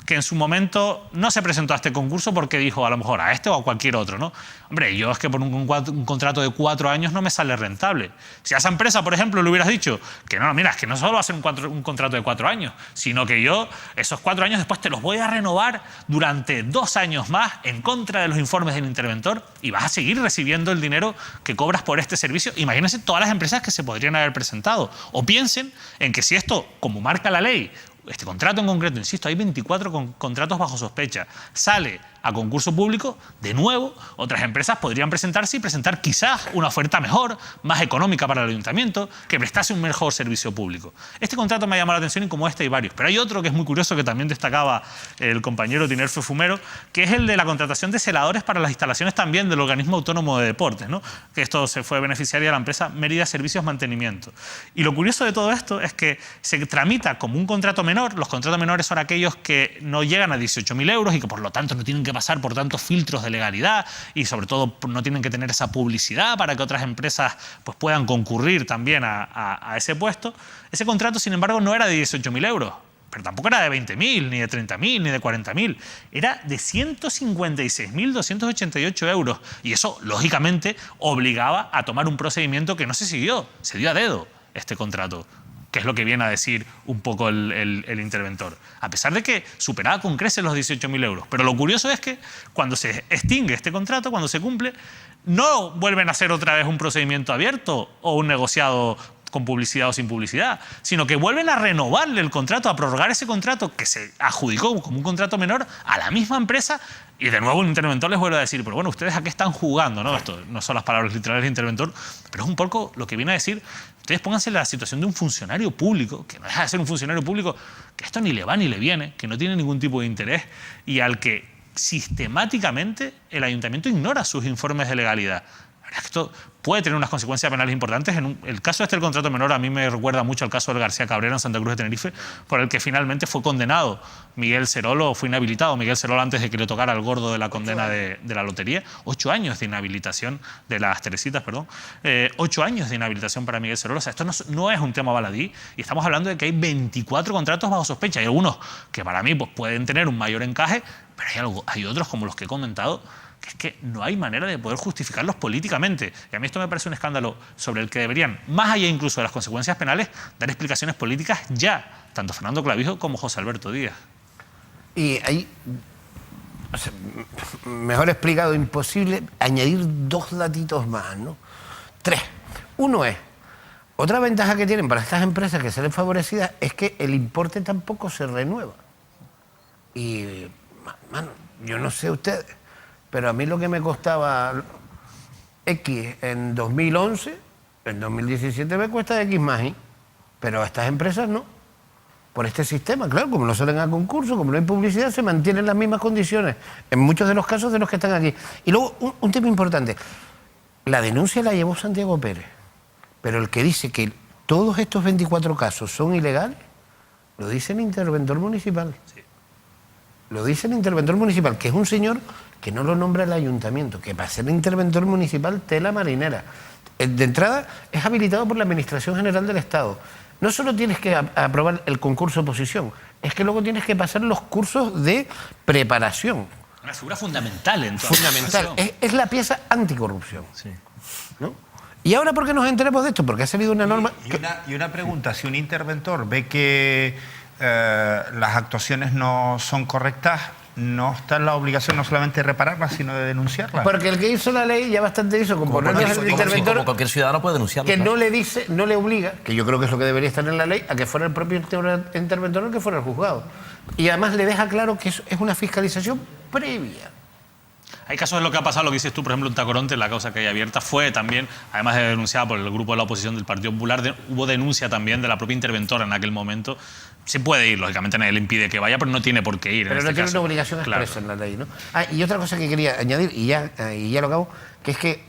que en su momento no se presentó a este concurso porque dijo a lo mejor a este o a cualquier otro, ¿no? Hombre, yo es que por un contrato de 4 años no me sale rentable. Si a esa empresa, por ejemplo, le hubieras dicho que no, mira, es que no solo va a ser un contrato de 4 años, sino que yo esos 4 años después te los voy a renovar durante 2 años más en contra de los informes del interventor y vas a seguir recibiendo el dinero que cobras por este servicio. Imagínense todas las empresas que se podrían haber presentado. O piensen en que si esto, como marca la ley, este contrato en concreto, insisto, hay 24 contratos bajo sospecha, sale a concurso público, de nuevo, otras empresas podrían presentarse y presentar quizás una oferta mejor, más económica para el ayuntamiento, que prestase un mejor servicio público. Este contrato me ha llamado la atención y como este hay varios. Pero hay otro que es muy curioso que también destacaba el compañero Tinerfe Fumero, que es el de la contratación de celadores para las instalaciones también del organismo autónomo de deportes, ¿no? Que esto se fue beneficiaria de la empresa Mérida Servicios Mantenimiento. Y lo curioso de todo esto es que se tramita como un contrato menor. Los contratos menores son aquellos que no llegan a 18.000 euros y que por lo tanto no tienen que pasar por tantos filtros de legalidad y sobre todo no tienen que tener esa publicidad para que otras empresas pues, puedan concurrir también a ese puesto. Ese contrato, sin embargo, no era de 18.000 euros, pero tampoco era de 20.000, ni de 30.000, ni de 40.000. Era de 156.288 euros. Y eso, lógicamente, obligaba a tomar un procedimiento que no se siguió. Se dio a dedo este contrato, que es lo que viene a decir un poco el interventor. A pesar de que superaba con creces los 18.000 euros. Pero lo curioso es que cuando se extingue este contrato, cuando se cumple, no vuelven a hacer otra vez un procedimiento abierto o un negociado con publicidad o sin publicidad, sino que vuelven a renovarle el contrato, a prorrogar ese contrato que se adjudicó como un contrato menor a la misma empresa. Y de nuevo el interventor les vuelve a decir, pero bueno, ¿ustedes a qué están jugando? ¿No? Esto no son las palabras literales del interventor, pero es un poco lo que viene a decir. Ustedes pónganse en la situación de un funcionario público, que no deja de ser un funcionario público, que esto ni le va ni le viene, que no tiene ningún tipo de interés y al que sistemáticamente el ayuntamiento ignora sus informes de legalidad. La verdad es que esto puede tener unas consecuencias penales importantes. El caso del contrato menor a mí me recuerda mucho al caso del García Cabrera en Santa Cruz de Tenerife, por el que finalmente fue condenado Miguel Cerolo, fue inhabilitado Miguel Cerolo antes de que le tocara el gordo de la condena de la lotería. 8 años de inhabilitación, de las Teresitas, perdón. 8 años de inhabilitación para Miguel Cerolo. O sea, esto no es un tema baladí y estamos hablando de que hay 24 contratos bajo sospecha. Hay algunos que para mí pues, pueden tener un mayor encaje, pero hay otros como los que he comentado que es que no hay manera de poder justificarlos políticamente. Y a mí esto me parece un escándalo sobre el que deberían, más allá incluso de las consecuencias penales, dar explicaciones políticas ya, tanto Fernando Clavijo como José Alberto Díaz. Y ahí, o sea, mejor explicado imposible, añadir 2 datitos más, ¿no? 3. Uno es, otra ventaja que tienen para estas empresas que salen favorecidas es que el importe tampoco se renueva. Y, mano, yo no sé ustedes, pero a mí lo que me costaba X en 2011, en 2017 me cuesta X más, ¿eh? Pero a estas empresas no. Por este sistema, claro, como no salen a concurso, como no hay publicidad, se mantienen las mismas condiciones, en muchos de los casos de los que están aquí. Y luego, un tema importante, la denuncia la llevó Santiago Pérez, pero el que dice que todos estos 24 casos son ilegales, lo dice el interventor municipal. Sí. Lo dice el interventor municipal, que es un señor que no lo nombra el ayuntamiento, que para ser interventor municipal tela marinera. De entrada, es habilitado por la Administración General del Estado. No solo tienes que aprobar el concurso oposición, es que luego tienes que pasar los cursos de preparación. Una figura fundamental en toda fundamental. Es la pieza anticorrupción. Sí. ¿No? ¿Y ahora por qué nos enteramos de esto? Porque ha salido una norma... Y una pregunta, si un interventor ve que las actuaciones no son correctas, ¿no está en la obligación no solamente de repararlas, sino de denunciarlas? Porque el que hizo la ley ya bastante hizo con ponerle al interventor... Como cualquier ciudadano puede denunciarlo. Que no le dice, no le obliga, que yo creo que es lo que debería estar en la ley, a que fuera el propio interventor el que fuera el juzgado. Y además le deja claro que eso es una fiscalización previa. Hay casos de lo que ha pasado, lo que dices tú, por ejemplo, en Tacoronte, la causa que hay abierta fue también, además de denunciada por el grupo de la oposición del Partido Popular, hubo denuncia también de la propia interventora en aquel momento. Se puede ir, lógicamente nadie le impide que vaya, pero no tiene por qué ir. Pero no tiene una obligación expresa en la ley, ¿no? Y otra cosa que quería añadir, y ya lo acabo, que es que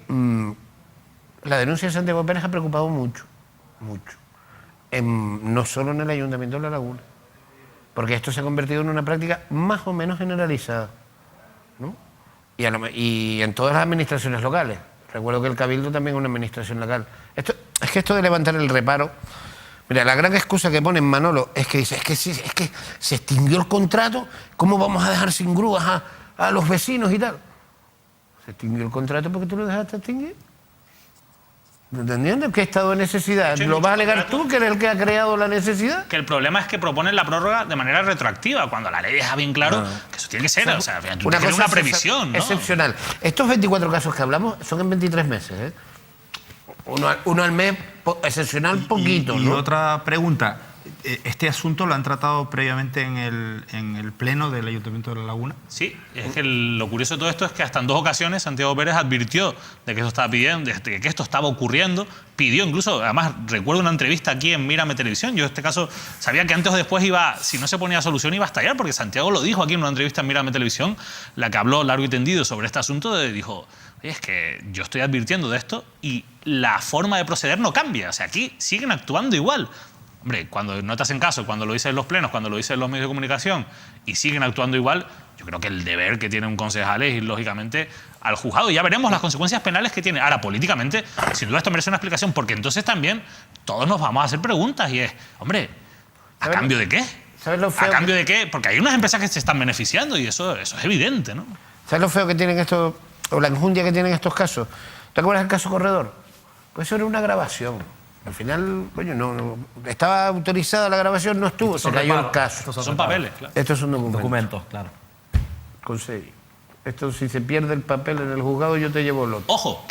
la denuncia de Santiago Pérez ha preocupado mucho, no solo en el Ayuntamiento de La Laguna, porque esto se ha convertido en una práctica más o menos generalizada, ¿no? Y en todas las administraciones locales. Recuerdo que el Cabildo también es una administración local. Esto de levantar el reparo... Mira, la gran excusa que pone Manolo es que dice, es que se extinguió el contrato, ¿cómo vamos a dejar sin grúas a los vecinos y tal? Se extinguió el contrato porque tú lo dejaste extinguir. ¿No entiendes? ¿Qué estado de necesidad? ¿Lo vas a alegar tú, que eres el que ha creado la necesidad? Que el problema es que proponen la prórroga de manera retroactiva, cuando la ley deja bien claro que eso tiene que ser, o sea, tú tienes una previsión, ¿no? Excepcional. Estos 24 casos que hablamos son en 23 meses, ¿eh? Uno al mes, excepcional poquito, y ¿no? otra pregunta, ¿Este asunto lo han tratado previamente en el pleno del Ayuntamiento de La Laguna? Sí, es que lo curioso de todo esto es que hasta en 2 ocasiones Santiago Pérez advirtió de que esto estaba pidiendo, de que esto estaba ocurriendo, pidió incluso, además recuerdo una entrevista aquí en Mírame Televisión, yo en este caso sabía que antes o después si no se ponía solución iba a estallar, porque Santiago lo dijo aquí en una entrevista en Mírame Televisión, la que habló largo y tendido sobre este asunto, dijo, oye, es que yo estoy advirtiendo de esto y la forma de proceder no cambia, o sea, aquí siguen actuando igual. Hombre, cuando no te hacen caso, cuando lo dicen los plenos, cuando lo dicen los medios de comunicación y siguen actuando igual, yo creo que el deber que tiene un concejal es ir, lógicamente, al juzgado. Y ya veremos las consecuencias penales que tiene. Ahora, políticamente, sin duda esto merece una explicación, porque entonces también todos nos vamos a hacer preguntas y es, hombre, ¿a cambio de qué? ¿Sabes lo feo ¿A cambio de qué? Porque hay unas empresas que se están beneficiando y eso es evidente, ¿no? ¿Sabes lo feo que tienen estos, o la enjundia que tienen estos casos? ¿Te acuerdas del caso Corredor? Pues eso era una grabación. Al final, coño, no estaba autorizada la grabación, no estuvo, se cayó el caso. Son papeles, claro. Estos son Documentos, claro. Conseguí. Esto, si se pierde el papel en el juzgado, yo te llevo el otro. Ojo,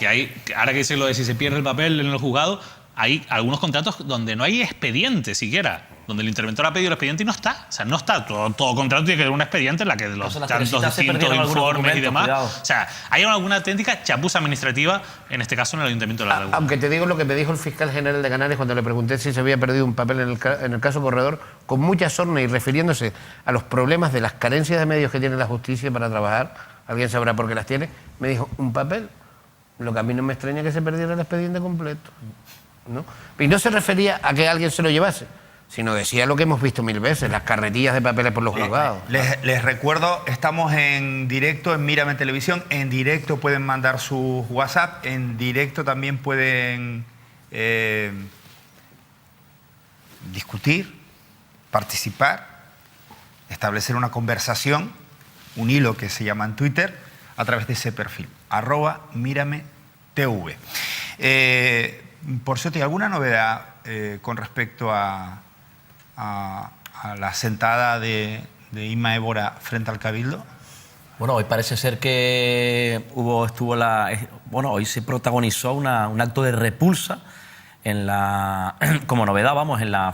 ahora que dice lo de si se pierde el papel en el juzgado, hay algunos contratos donde no hay expediente siquiera, donde el interventor ha pedido el expediente y no está. O sea, no está. Todo contrato tiene que tener un expediente en la que los tantos distintos informes y demás. Cuidado. O sea, hay alguna auténtica chapuza administrativa, en este caso en el Ayuntamiento de La Laguna. Aunque te digo lo que me dijo el fiscal general de Canarias cuando le pregunté si se había perdido un papel en el caso Corredor, con mucha sorna y refiriéndose a los problemas de las carencias de medios que tiene la justicia para trabajar, alguien sabrá por qué las tiene, me dijo, ¿un papel? Lo que a mí no me extraña que se perdiera el expediente completo, ¿no? Y no se refería a que alguien se lo llevase, sino decía lo que hemos visto 1000 veces, las carretillas de papeles por los juzgados. Les recuerdo, estamos en directo en Mírame Televisión, en directo pueden mandar su WhatsApp, en directo también pueden discutir, participar, establecer una conversación, un hilo que se llama en Twitter, a través de ese perfil, @mírametv. Por cierto, ¿hay alguna novedad con respecto a la sentada de Inma Évora frente al Cabildo? Bueno, hoy parece ser que hoy se protagonizó un acto de repulsa como novedad,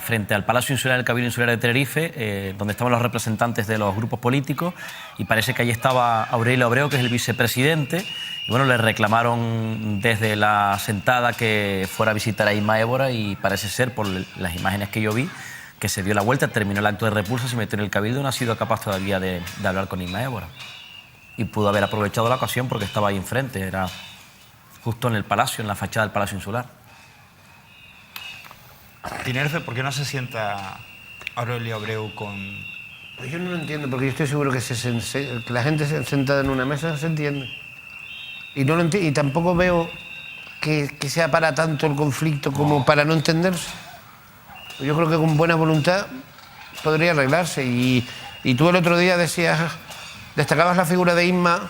frente al Palacio Insular del Cabildo Insular de Tenerife, donde estaban los representantes de los grupos políticos, y parece que allí estaba Aurelio Abreu, que es el vicepresidente, y bueno, le reclamaron desde la sentada que fuera a visitar a Inma Évora, y parece ser, por las imágenes que yo vi, que se dio la vuelta, terminó el acto de repulsa, se metió en el Cabildo y no ha sido capaz todavía de hablar con Inma Évora. Y pudo haber aprovechado la ocasión porque estaba ahí enfrente, era justo en el palacio, en la fachada del Palacio Insular. Tinerfe, ¿por qué no se sienta Aurelio Abreu con...? Pues yo no lo entiendo, porque yo estoy seguro que que la gente sentada en una mesa se entiende. Y, no lo y tampoco veo que sea para tanto el conflicto como para no entenderse. Yo creo que con buena voluntad podría arreglarse. Y tú el otro día destacabas la figura de Inma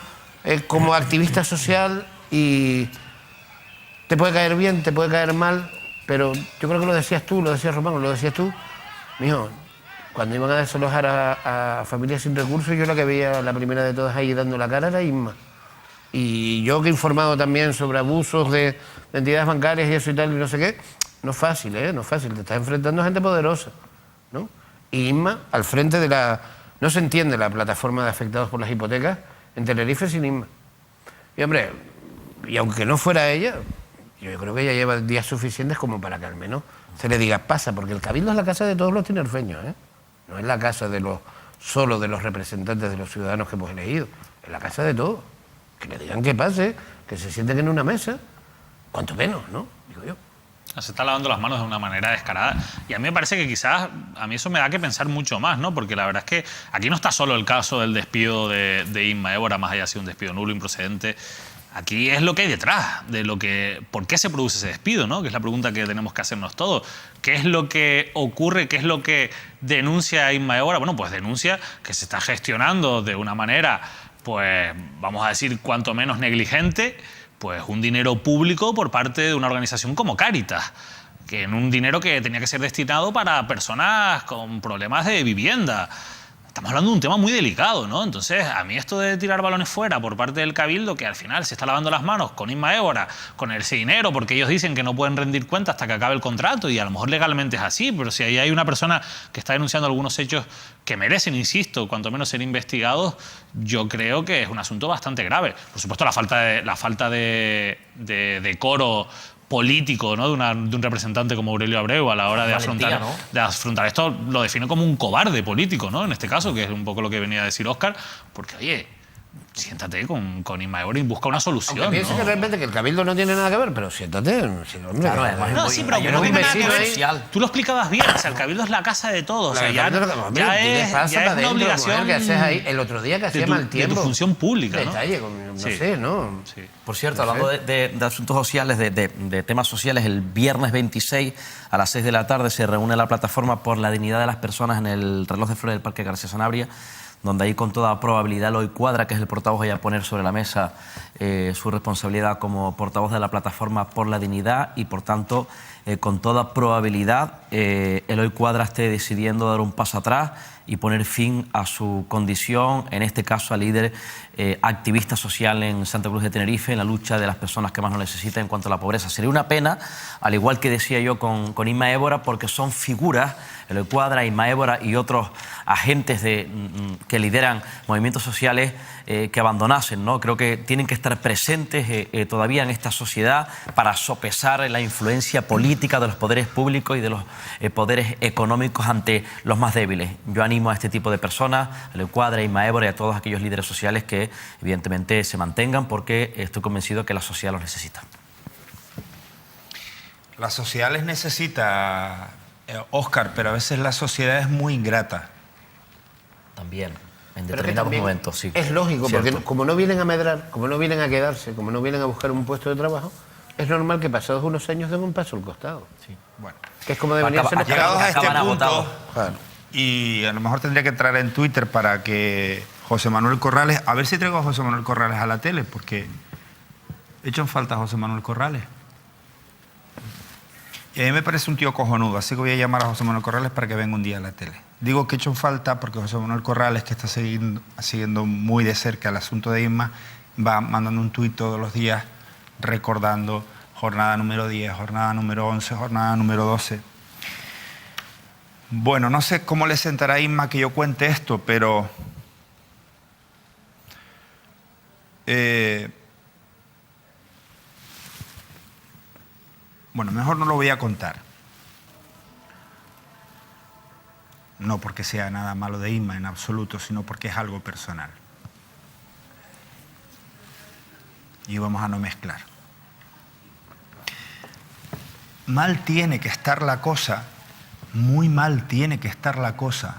como activista social, y te puede caer bien, te puede caer mal, pero yo creo que lo decías tú, lo decías Román, lo decías tú, mijo, cuando iban a desalojar a familias sin recursos, yo la que veía, la primera de todas ahí dando la cara, era Inma. Y yo que he informado también sobre abusos de entidades bancarias y eso y tal, y no sé qué, no es fácil, no es fácil, te estás enfrentando a gente poderosa, ¿no? Y Inma, al frente de no se entiende la plataforma de afectados por las hipotecas en Tenerife sin Inma. Y hombre, y aunque no fuera ella, yo creo que ella lleva días suficientes como para que al menos se le diga pasa, porque el Cabildo es la casa de todos los tinerfeños, no es la casa solo de los representantes de los ciudadanos que hemos elegido, es la casa de todos. Que le digan que pase, que se sienten en una mesa, cuanto menos, ¿no? Digo yo. Se está lavando las manos de una manera descarada. Y a mí me parece que quizás, a mí eso me da que pensar mucho más, ¿no? Porque la verdad es que aquí no está solo el caso del despido de Inma Évora, más allá de ser un despido nulo, improcedente. Aquí es lo que hay detrás, por qué se produce ese despido, ¿no? Que es la pregunta que tenemos que hacernos todos. ¿Qué es lo que ocurre? ¿Qué es lo que denuncia Inma Évora? Bueno, pues denuncia que se está gestionando de una manera, pues, vamos a decir, cuanto menos negligente, pues un dinero público por parte de una organización como Cáritas, que en un dinero que tenía que ser destinado para personas con problemas de vivienda. estamos hablando de un tema muy delicado, ¿no? Entonces, a mí esto de tirar balones fuera por parte del Cabildo, que al final se está lavando las manos con Inma Évora, con ese dinero, porque ellos dicen que no pueden rendir cuenta hasta que acabe el contrato, y a lo mejor legalmente es así, pero si ahí hay una persona que está denunciando algunos hechos que merecen, insisto, cuanto menos ser investigados, yo creo que es un asunto bastante grave. Por supuesto, la falta de decoro político, ¿no? de un representante como Aurelio Abreu a la hora de Valentía, afrontar, ¿no? de afrontar esto, lo define como un cobarde político, ¿no? En este caso, que es un poco lo que venía a decir Óscar, porque, oye, siéntate con Inma Évora y busca una solución, Aunque piense ¿no? que realmente que el Cabildo no tiene nada que ver, pero siéntate. Sí, hombre, Claro, además, No, sí, pero hay que no un tiene nada que vecino ver. social. Tú lo explicabas bien, o sea, el Cabildo es la casa de todos, o sea, ya, hombre, ya ¿qué es, pasa ya para es una adentro, obligación mujer, que haces ahí el otro día que hacía mal tiempo. de tu función pública, ¿no? Detalle, no Sí. sé, ¿no? Sí. Por cierto, hablando de asuntos sociales, de temas sociales, el viernes 26 a las 6 de la tarde se reúne la plataforma por la dignidad de las personas en el reloj de flores del Parque García Sanabria, donde ahí con toda probabilidad Eloy Cuadra, que es el portavoz, vaya a poner sobre la mesa su responsabilidad como portavoz de la plataforma por la dignidad, y por tanto, con toda probabilidad, Eloy Cuadra esté decidiendo dar un paso atrás y poner fin a su condición, en este caso a líder activista social en Santa Cruz de Tenerife, en la lucha de las personas que más lo necesitan en cuanto a la pobreza. Sería una pena, al igual que decía yo con Inma Évora, porque son figuras, Eloy Cuadra, Inma Évora y otros agentes que lideran movimientos sociales, que abandonasen, ¿no? Creo que tienen que estar presentes todavía en esta sociedad para sopesar la influencia política de los poderes públicos y de los poderes económicos ante los más débiles. Yo animo a este tipo de personas, a Eloy Cuadra, Inma Évora y a todos aquellos líderes sociales que evidentemente se mantengan, porque estoy convencido que la sociedad los necesita. La sociedad les necesita, Óscar, pero a veces la sociedad es muy ingrata. También, en Pero que determinados también momentos, sí. es lógico, Cierto. porque como no vienen a medrar, como no vienen a quedarse, como no vienen a buscar un puesto de trabajo, es normal que pasados unos años den un paso al costado. Sí. Bueno, Que es como deberían ser los llegados a este acaban punto, agotados. Claro. y a lo mejor tendría que entrar en Twitter para que José Manuel Corrales, a ver si traigo a José Manuel Corrales a la tele, porque he hecho en falta a José Manuel Corrales. Y a mí me parece un tío cojonudo, así que voy a llamar a José Manuel Corrales para que venga un día a la tele. Digo que he hecho en falta porque José Manuel Corrales, que está siguiendo muy de cerca el asunto de Inma, va mandando un tuit todos los días recordando jornada número 10, jornada número 11, jornada número 12. Bueno, no sé cómo le sentará a Inma que yo cuente esto, pero bueno, mejor no lo voy a contar. No porque sea nada malo de Inma en absoluto, sino porque es algo personal. Y vamos a no mezclar. Mal tiene que estar la cosa, muy mal tiene que estar la cosa,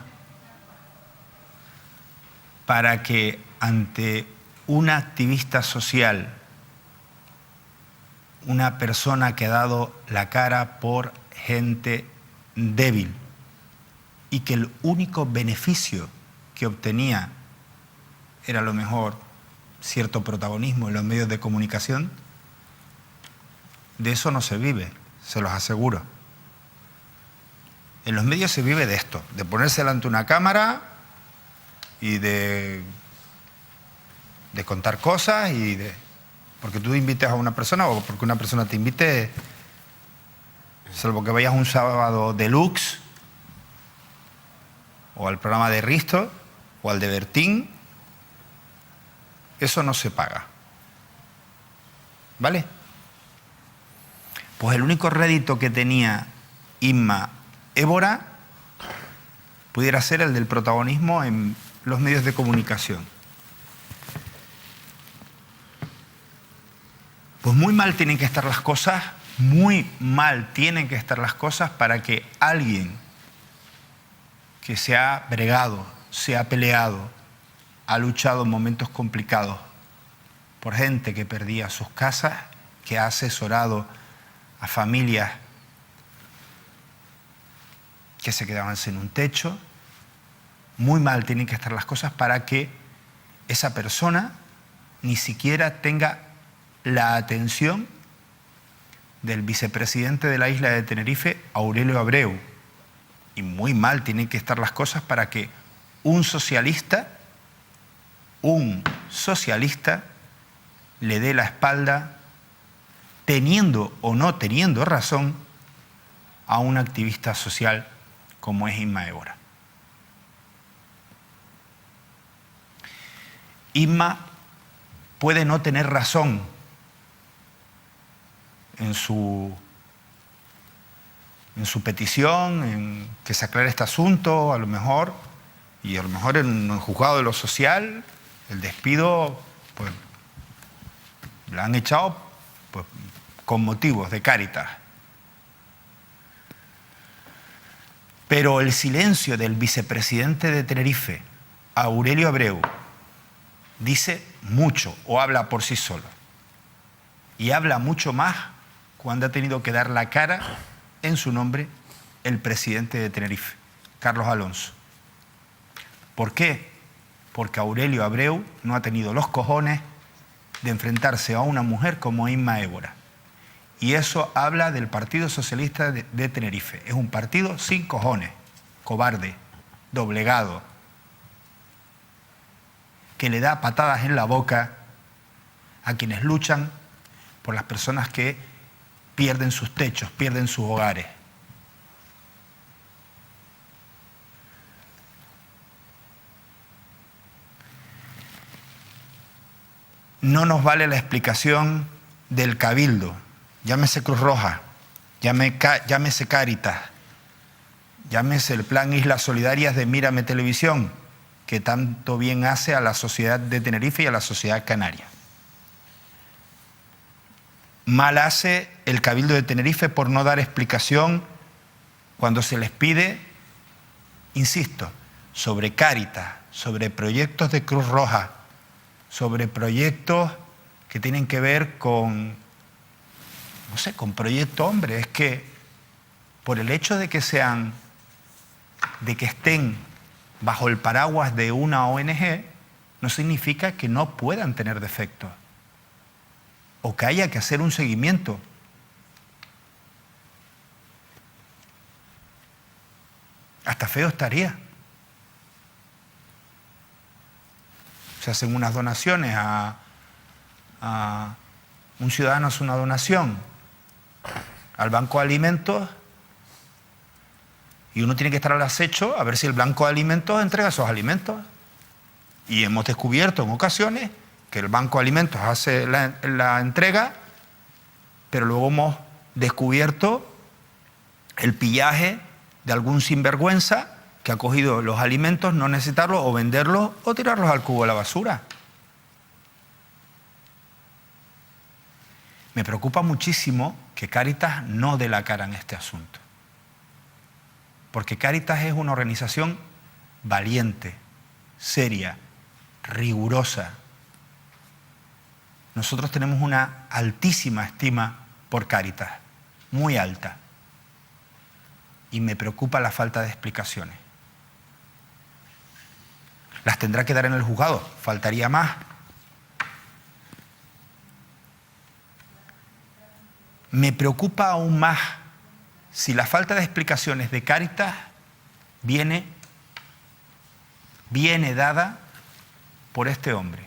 para que ante una activista social, una persona que ha dado la cara por gente débil y que el único beneficio que obtenía era a lo mejor cierto protagonismo en los medios de comunicación, de eso no se vive, se los aseguro. En los medios se vive de esto, de ponerse delante de una cámara y de contar cosas y de... Porque tú invites a una persona o porque una persona te invite, salvo que vayas un sábado deluxe o al programa de Risto o al de Bertín, eso no se paga. ¿Vale? Pues el único rédito que tenía Inma Évora pudiera ser el del protagonismo en los medios de comunicación. Pues muy mal tienen que estar las cosas, muy mal tienen que estar las cosas para que alguien que se ha bregado, se ha peleado, ha luchado en momentos complicados por gente que perdía sus casas, que ha asesorado a familias que se quedaban sin un techo, muy mal tienen que estar las cosas para que esa persona ni siquiera tenga la atención del vicepresidente de la isla de Tenerife, Aurelio Abreu. Y muy mal tienen que estar las cosas para que un socialista le dé la espalda, teniendo o no teniendo razón, a un activista social como es Isma Évora. Isma puede no tener razón en su petición, en que se aclare este asunto, a lo mejor en el juzgado de lo social, el despido, pues, la han echado pues, con motivos de Cáritas. Pero el silencio del vicepresidente de Tenerife, Aurelio Abreu, dice mucho o habla por sí solo. Y habla mucho más cuando ha tenido que dar la cara en su nombre el presidente de Tenerife, Carlos Alonso. ¿Por qué? Porque Aurelio Abreu no ha tenido los cojones de enfrentarse a una mujer como Isma Évora. Y eso habla del Partido Socialista de Tenerife. Es un partido sin cojones, cobarde, doblegado, que le da patadas en la boca a quienes luchan por las personas que pierden sus techos, pierden sus hogares. No nos vale la explicación del Cabildo, llámese Cruz Roja, llámese Cáritas, llámese el Plan Islas Solidarias de Mírame Televisión, que tanto bien hace a la sociedad de Tenerife y a la sociedad canaria. Mal hace el Cabildo de Tenerife por no dar explicación cuando se les pide, insisto, sobre Cáritas, sobre proyectos de Cruz Roja, sobre proyectos que tienen que ver con, no sé, con Proyecto Hombre. Es que por el hecho de que estén bajo el paraguas de una ONG, no significa que no puedan tener defectos o que haya que hacer un seguimiento. Hasta feo estaría. Se hacen unas donaciones un ciudadano hace una donación al Banco de Alimentos y uno tiene que estar al acecho a ver si el Banco de Alimentos entrega esos alimentos. Y hemos descubierto en ocasiones que el Banco de Alimentos hace la entrega, pero luego hemos descubierto el pillaje de algún sinvergüenza que ha cogido los alimentos, no necesitarlos, o venderlos, o tirarlos al cubo de la basura. Me preocupa muchísimo que Cáritas no dé la cara en este asunto. Porque Cáritas es una organización valiente, seria, rigurosa. Nosotros tenemos una altísima estima por Cáritas, muy alta. Y me preocupa la falta de explicaciones. Las tendrá que dar en el juzgado, faltaría más. Me preocupa aún más si la falta de explicaciones de Cáritas viene dada por este hombre,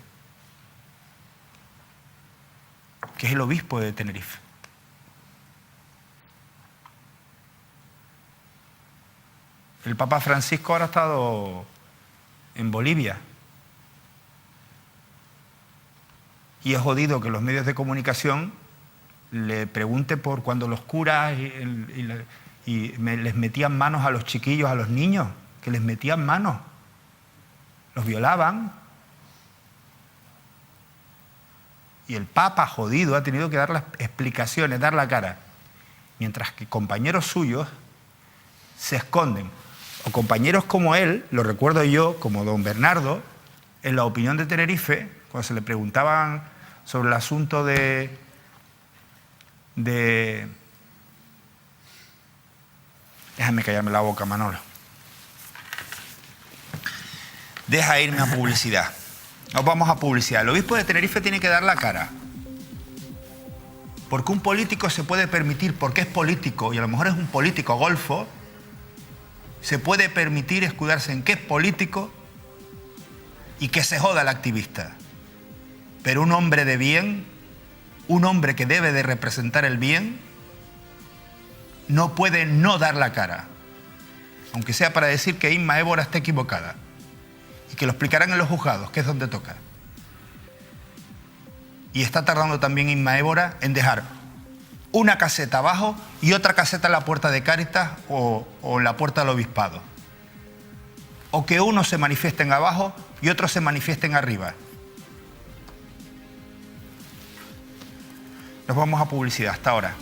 que es el obispo de Tenerife. El Papa Francisco ahora ha estado en Bolivia. Y es jodido que los medios de comunicación le pregunten por cuando los curas les metían manos a los chiquillos, a los niños, que les metían manos, los violaban. Y el Papa, jodido, ha tenido que dar las explicaciones, dar la cara. Mientras que compañeros suyos se esconden. O compañeros como él, lo recuerdo yo, como don Bernardo, en La Opinión de Tenerife, cuando se le preguntaban sobre el asunto de déjame callarme la boca, Manolo. Deja irme a publicidad. Nos vamos a publicidad. El obispo de Tenerife tiene que dar la cara. Porque un político se puede permitir, porque es político, y a lo mejor es un político golfo, se puede permitir escudarse en que es político y que se joda el activista. Pero un hombre de bien, un hombre que debe de representar el bien, no puede no dar la cara. Aunque sea para decir que Inma Évora está equivocada. Y que lo explicarán en los juzgados, que es donde toca. Y está tardando también Inma Évora en dejar una caseta abajo y otra caseta en la puerta de Cáritas o en la puerta del obispado. O que unos se manifiesten abajo y otros se manifiesten arriba. Nos vamos a publicidad. Hasta ahora.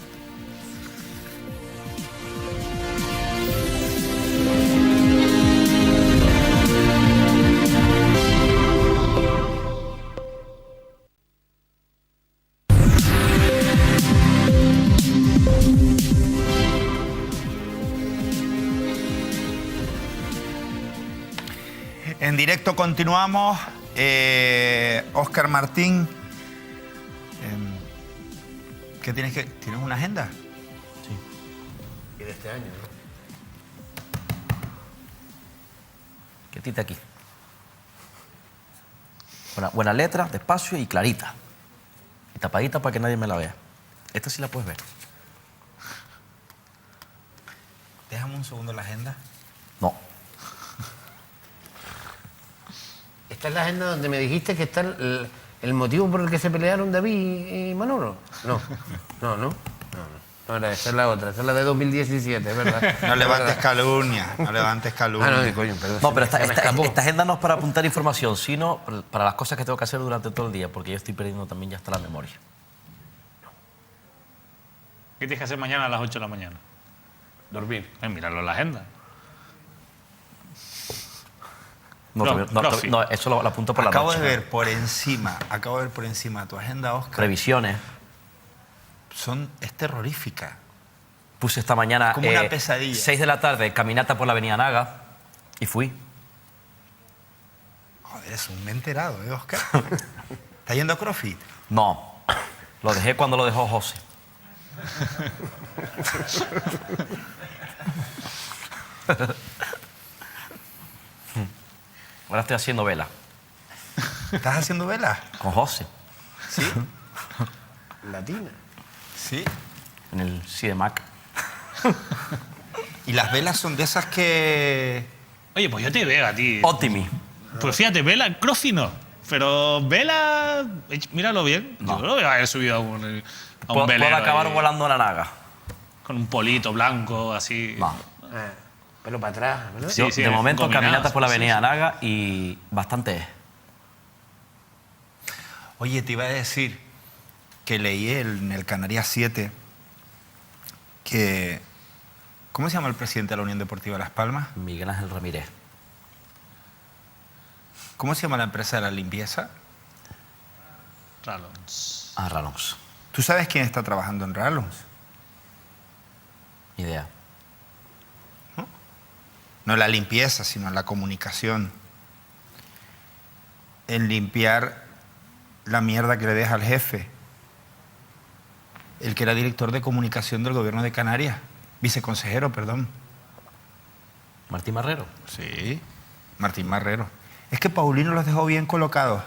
En directo continuamos. Óscar Martín. ¿Qué tienes que...? ¿Tienes una agenda? Sí. Y de este año, ¿no? Quietita aquí. Buena letra, despacio y clarita. Y tapadita para que nadie me la vea. Esta sí la puedes ver. Déjame un segundo la agenda. No. ¿Esta es la agenda donde me dijiste que está el motivo por el que se pelearon David y Manolo? No, esa es la otra, esa es la de 2017, es verdad. No levantes calumnia, no levantes calumnia. No, coño, perdón. No, pero se me escapó. esta agenda no es para apuntar información, sino para las cosas que tengo que hacer durante todo el día, porque yo estoy perdiendo también ya hasta la memoria. ¿Qué tienes que hacer mañana a las 8 de la mañana? Dormir. Míralo en la agenda. No, eso lo apunto por la Acabo noche. de ver por encima tu agenda, Óscar. Revisiones. Es terrorífica. Puse esta mañana... Como una pesadilla. 6 de la tarde, caminata por la avenida Naga, y fui. Joder, es un me he enterado, Óscar. ¿Estás yendo a CrossFit? No, lo dejé cuando lo dejó José. Ahora estoy haciendo vela. ¿Estás haciendo vela? Con José. ¿Sí? Latina. Sí. En el CIDEMAC. Y las velas son de esas que... Oye, pues yo te veo a ti. Optimi. Pues fíjate, vela, crossfit no. Pero vela, míralo bien. No. Yo no veo haber subido a un Puedo velero acabar ahí, volando a la Naga. con un polito blanco, así. No. Pelo para atrás, ¿verdad? Sí, Yo, de momento, combinadas, caminata por la sí, avenida sí. Naga y bastante es. Oye, te iba a decir que leí en el Canarias 7 que... ¿Cómo se llama el presidente de la Unión Deportiva Las Palmas? Miguel Ángel Ramírez. ¿Cómo se llama la empresa de la limpieza? Rallons. Rallons. ¿Tú sabes quién está trabajando en Rallons? Idea. No en la limpieza, sino en la comunicación. En limpiar la mierda que le deja al jefe. El que era director de comunicación del gobierno de Canarias. Viceconsejero, perdón. Martín Marrero. Sí, Martín Marrero. Es que Paulino los dejó bien colocados.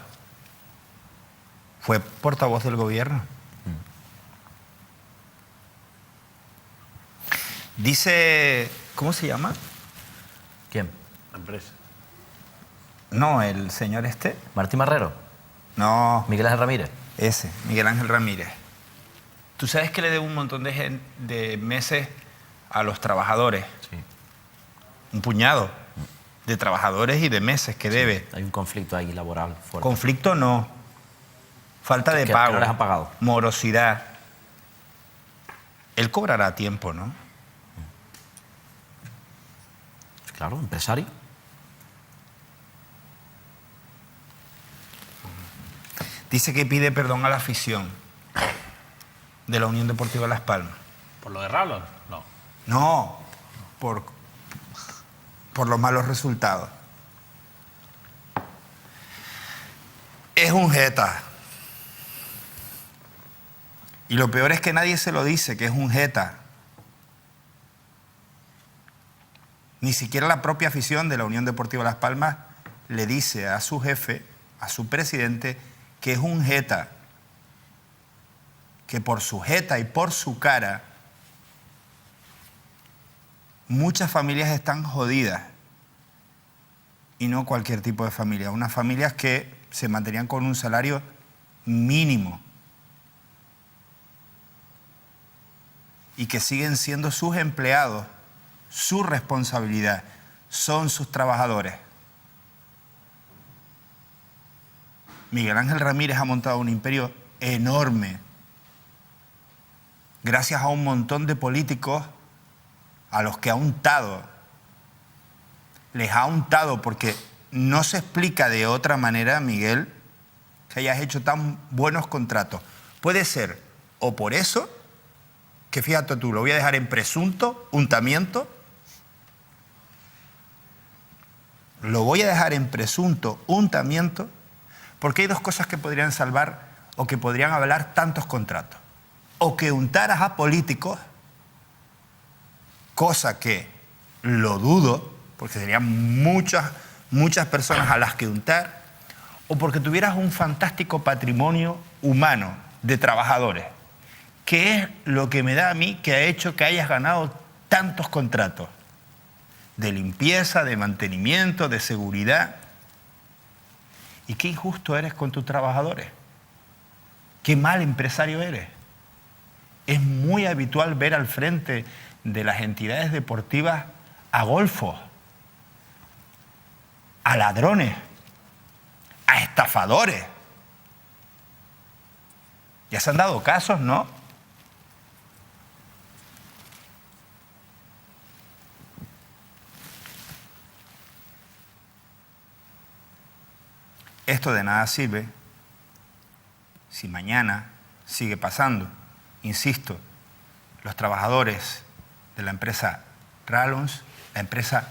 Fue portavoz del gobierno. Dice... ¿Cómo se llama? ¿Quién? La empresa. No, el señor este. Martín Marrero. No, Miguel Ángel Ramírez. ese, Miguel Ángel Ramírez. ¿Tú sabes que le debe un montón de meses a los trabajadores? Sí. Un puñado de trabajadores y de meses que debe. Hay un conflicto ahí laboral fuerte. Conflicto no. Falta de Que pago. no les han pagado. Morosidad. Él cobrará a tiempo, ¿no? Claro, empresario. Dice que pide perdón a la afición de la Unión Deportiva Las Palmas. ¿Por lo de Rallons? No. No, por los malos resultados. Es un jeta. Y lo peor es que nadie se lo dice, que es un jeta. Ni siquiera la propia afición de la Unión Deportiva Las Palmas le dice a su jefe, a su presidente, que es un jeta, que por su jeta y por su cara muchas familias están jodidas, y no cualquier tipo de familia, unas familias que se mantenían con un salario mínimo y que siguen siendo sus empleados, su responsabilidad, son sus trabajadores. Miguel Ángel Ramírez ha montado un imperio enorme gracias a un montón de políticos a los que ha untado. Les ha untado, porque no se explica de otra manera, Miguel, que hayas hecho tan buenos contratos. Puede ser o por eso, que fíjate tú, lo voy a dejar en presunto untamiento, lo voy a dejar en presunto untamiento, porque hay dos cosas que podrían salvar o que podrían avalar tantos contratos. O que untaras a políticos, cosa que lo dudo, porque serían muchas personas a las que untar, o porque tuvieras un fantástico patrimonio humano de trabajadores, que es lo que me da a mí que ha hecho que hayas ganado tantos contratos de limpieza, de mantenimiento, de seguridad. Y qué injusto eres con tus trabajadores. Qué mal empresario eres. Es muy habitual ver al frente de las entidades deportivas a golfos, a ladrones, a estafadores. Ya se han dado casos, ¿no? Esto de nada sirve si mañana sigue pasando. Insisto, los trabajadores de la empresa Rallons, la empresa,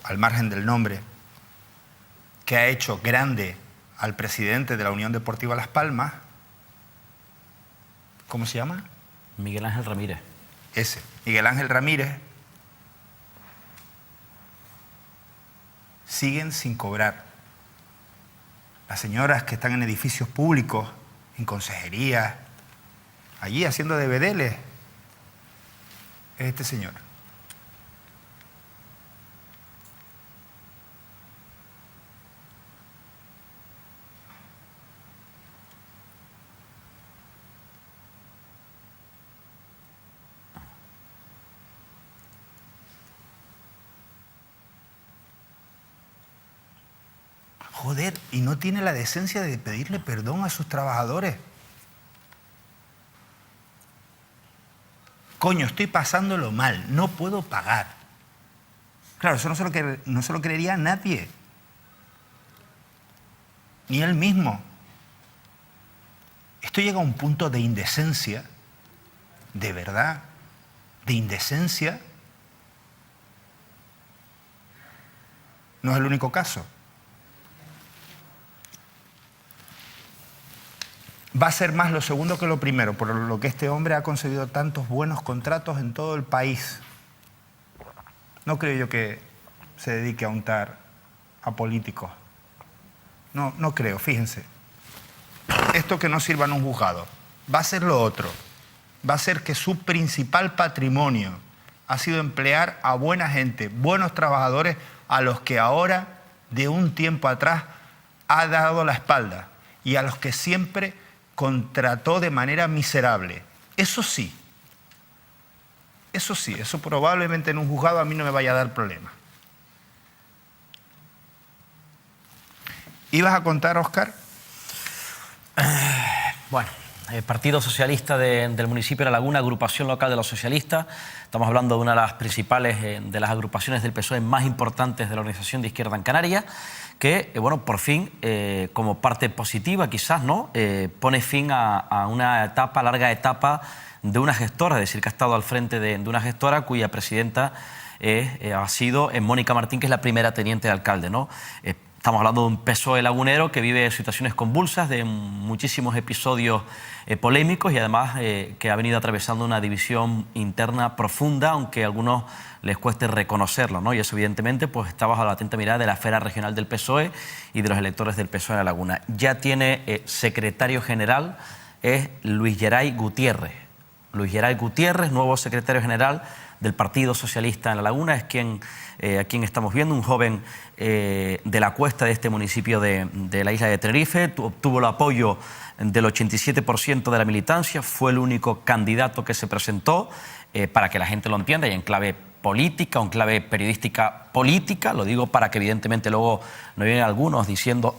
al margen del nombre, que ha hecho grande al presidente de la Unión Deportiva Las Palmas, ¿cómo se llama? Miguel Ángel Ramírez. Ese, Miguel Ángel Ramírez, siguen sin cobrar. Las señoras que están en edificios públicos, en consejerías, allí haciendo de bedeles, es este señor. Joder, y no tiene la decencia de pedirle perdón a sus trabajadores. Coño, estoy pasándolo mal, no puedo pagar. Claro, eso no se lo creería nadie. Ni él mismo. Esto llega a un punto de indecencia, de verdad, de indecencia. No es el único caso. Va a ser más lo segundo que lo primero, por lo que este hombre ha conseguido tantos buenos contratos en todo el país. No creo yo que se dedique a untar a políticos. No creo, fíjense. Esto que no sirva en un juzgado, va a ser lo otro. Va a ser que su principal patrimonio ha sido emplear a buena gente, buenos trabajadores, a los que ahora, de un tiempo atrás, ha dado la espalda y a los que siempre contrató de manera miserable. Eso sí, eso probablemente en un juzgado a mí no me vaya a dar problema. ¿Ibas a contar, Óscar? Bueno, el Partido Socialista del municipio de La Laguna, agrupación local de los socialistas. Estamos hablando de una de las principales, de las agrupaciones del PSOE más importantes de la organización de izquierda en Canarias, que, bueno, por fin, como parte positiva quizás, ¿no?, pone fin a una larga etapa de una gestora, es decir, que ha estado al frente de una gestora cuya presidenta ha sido Mónica Martín, que es la primera teniente de alcalde, ¿no? Estamos hablando de un PSOE lagunero que vive situaciones convulsas, de muchísimos episodios polémicos y además que ha venido atravesando una división interna profunda, aunque a algunos les cueste reconocerlo, ¿no? Y eso evidentemente pues está bajo la atenta mirada de la esfera regional del PSOE y de los electores del PSOE en La Laguna. Ya tiene secretario general, es Luis Geray Gutiérrez. Luis Geray Gutiérrez, nuevo secretario general del Partido Socialista en La Laguna, es a quien estamos viendo, un joven de la cuesta de este municipio de la isla de Tenerife, obtuvo el apoyo del 87% de la militancia, fue el único candidato que se presentó, para que la gente lo entienda, y en clave política, o en clave periodística política, lo digo para que evidentemente luego no vienen algunos diciendo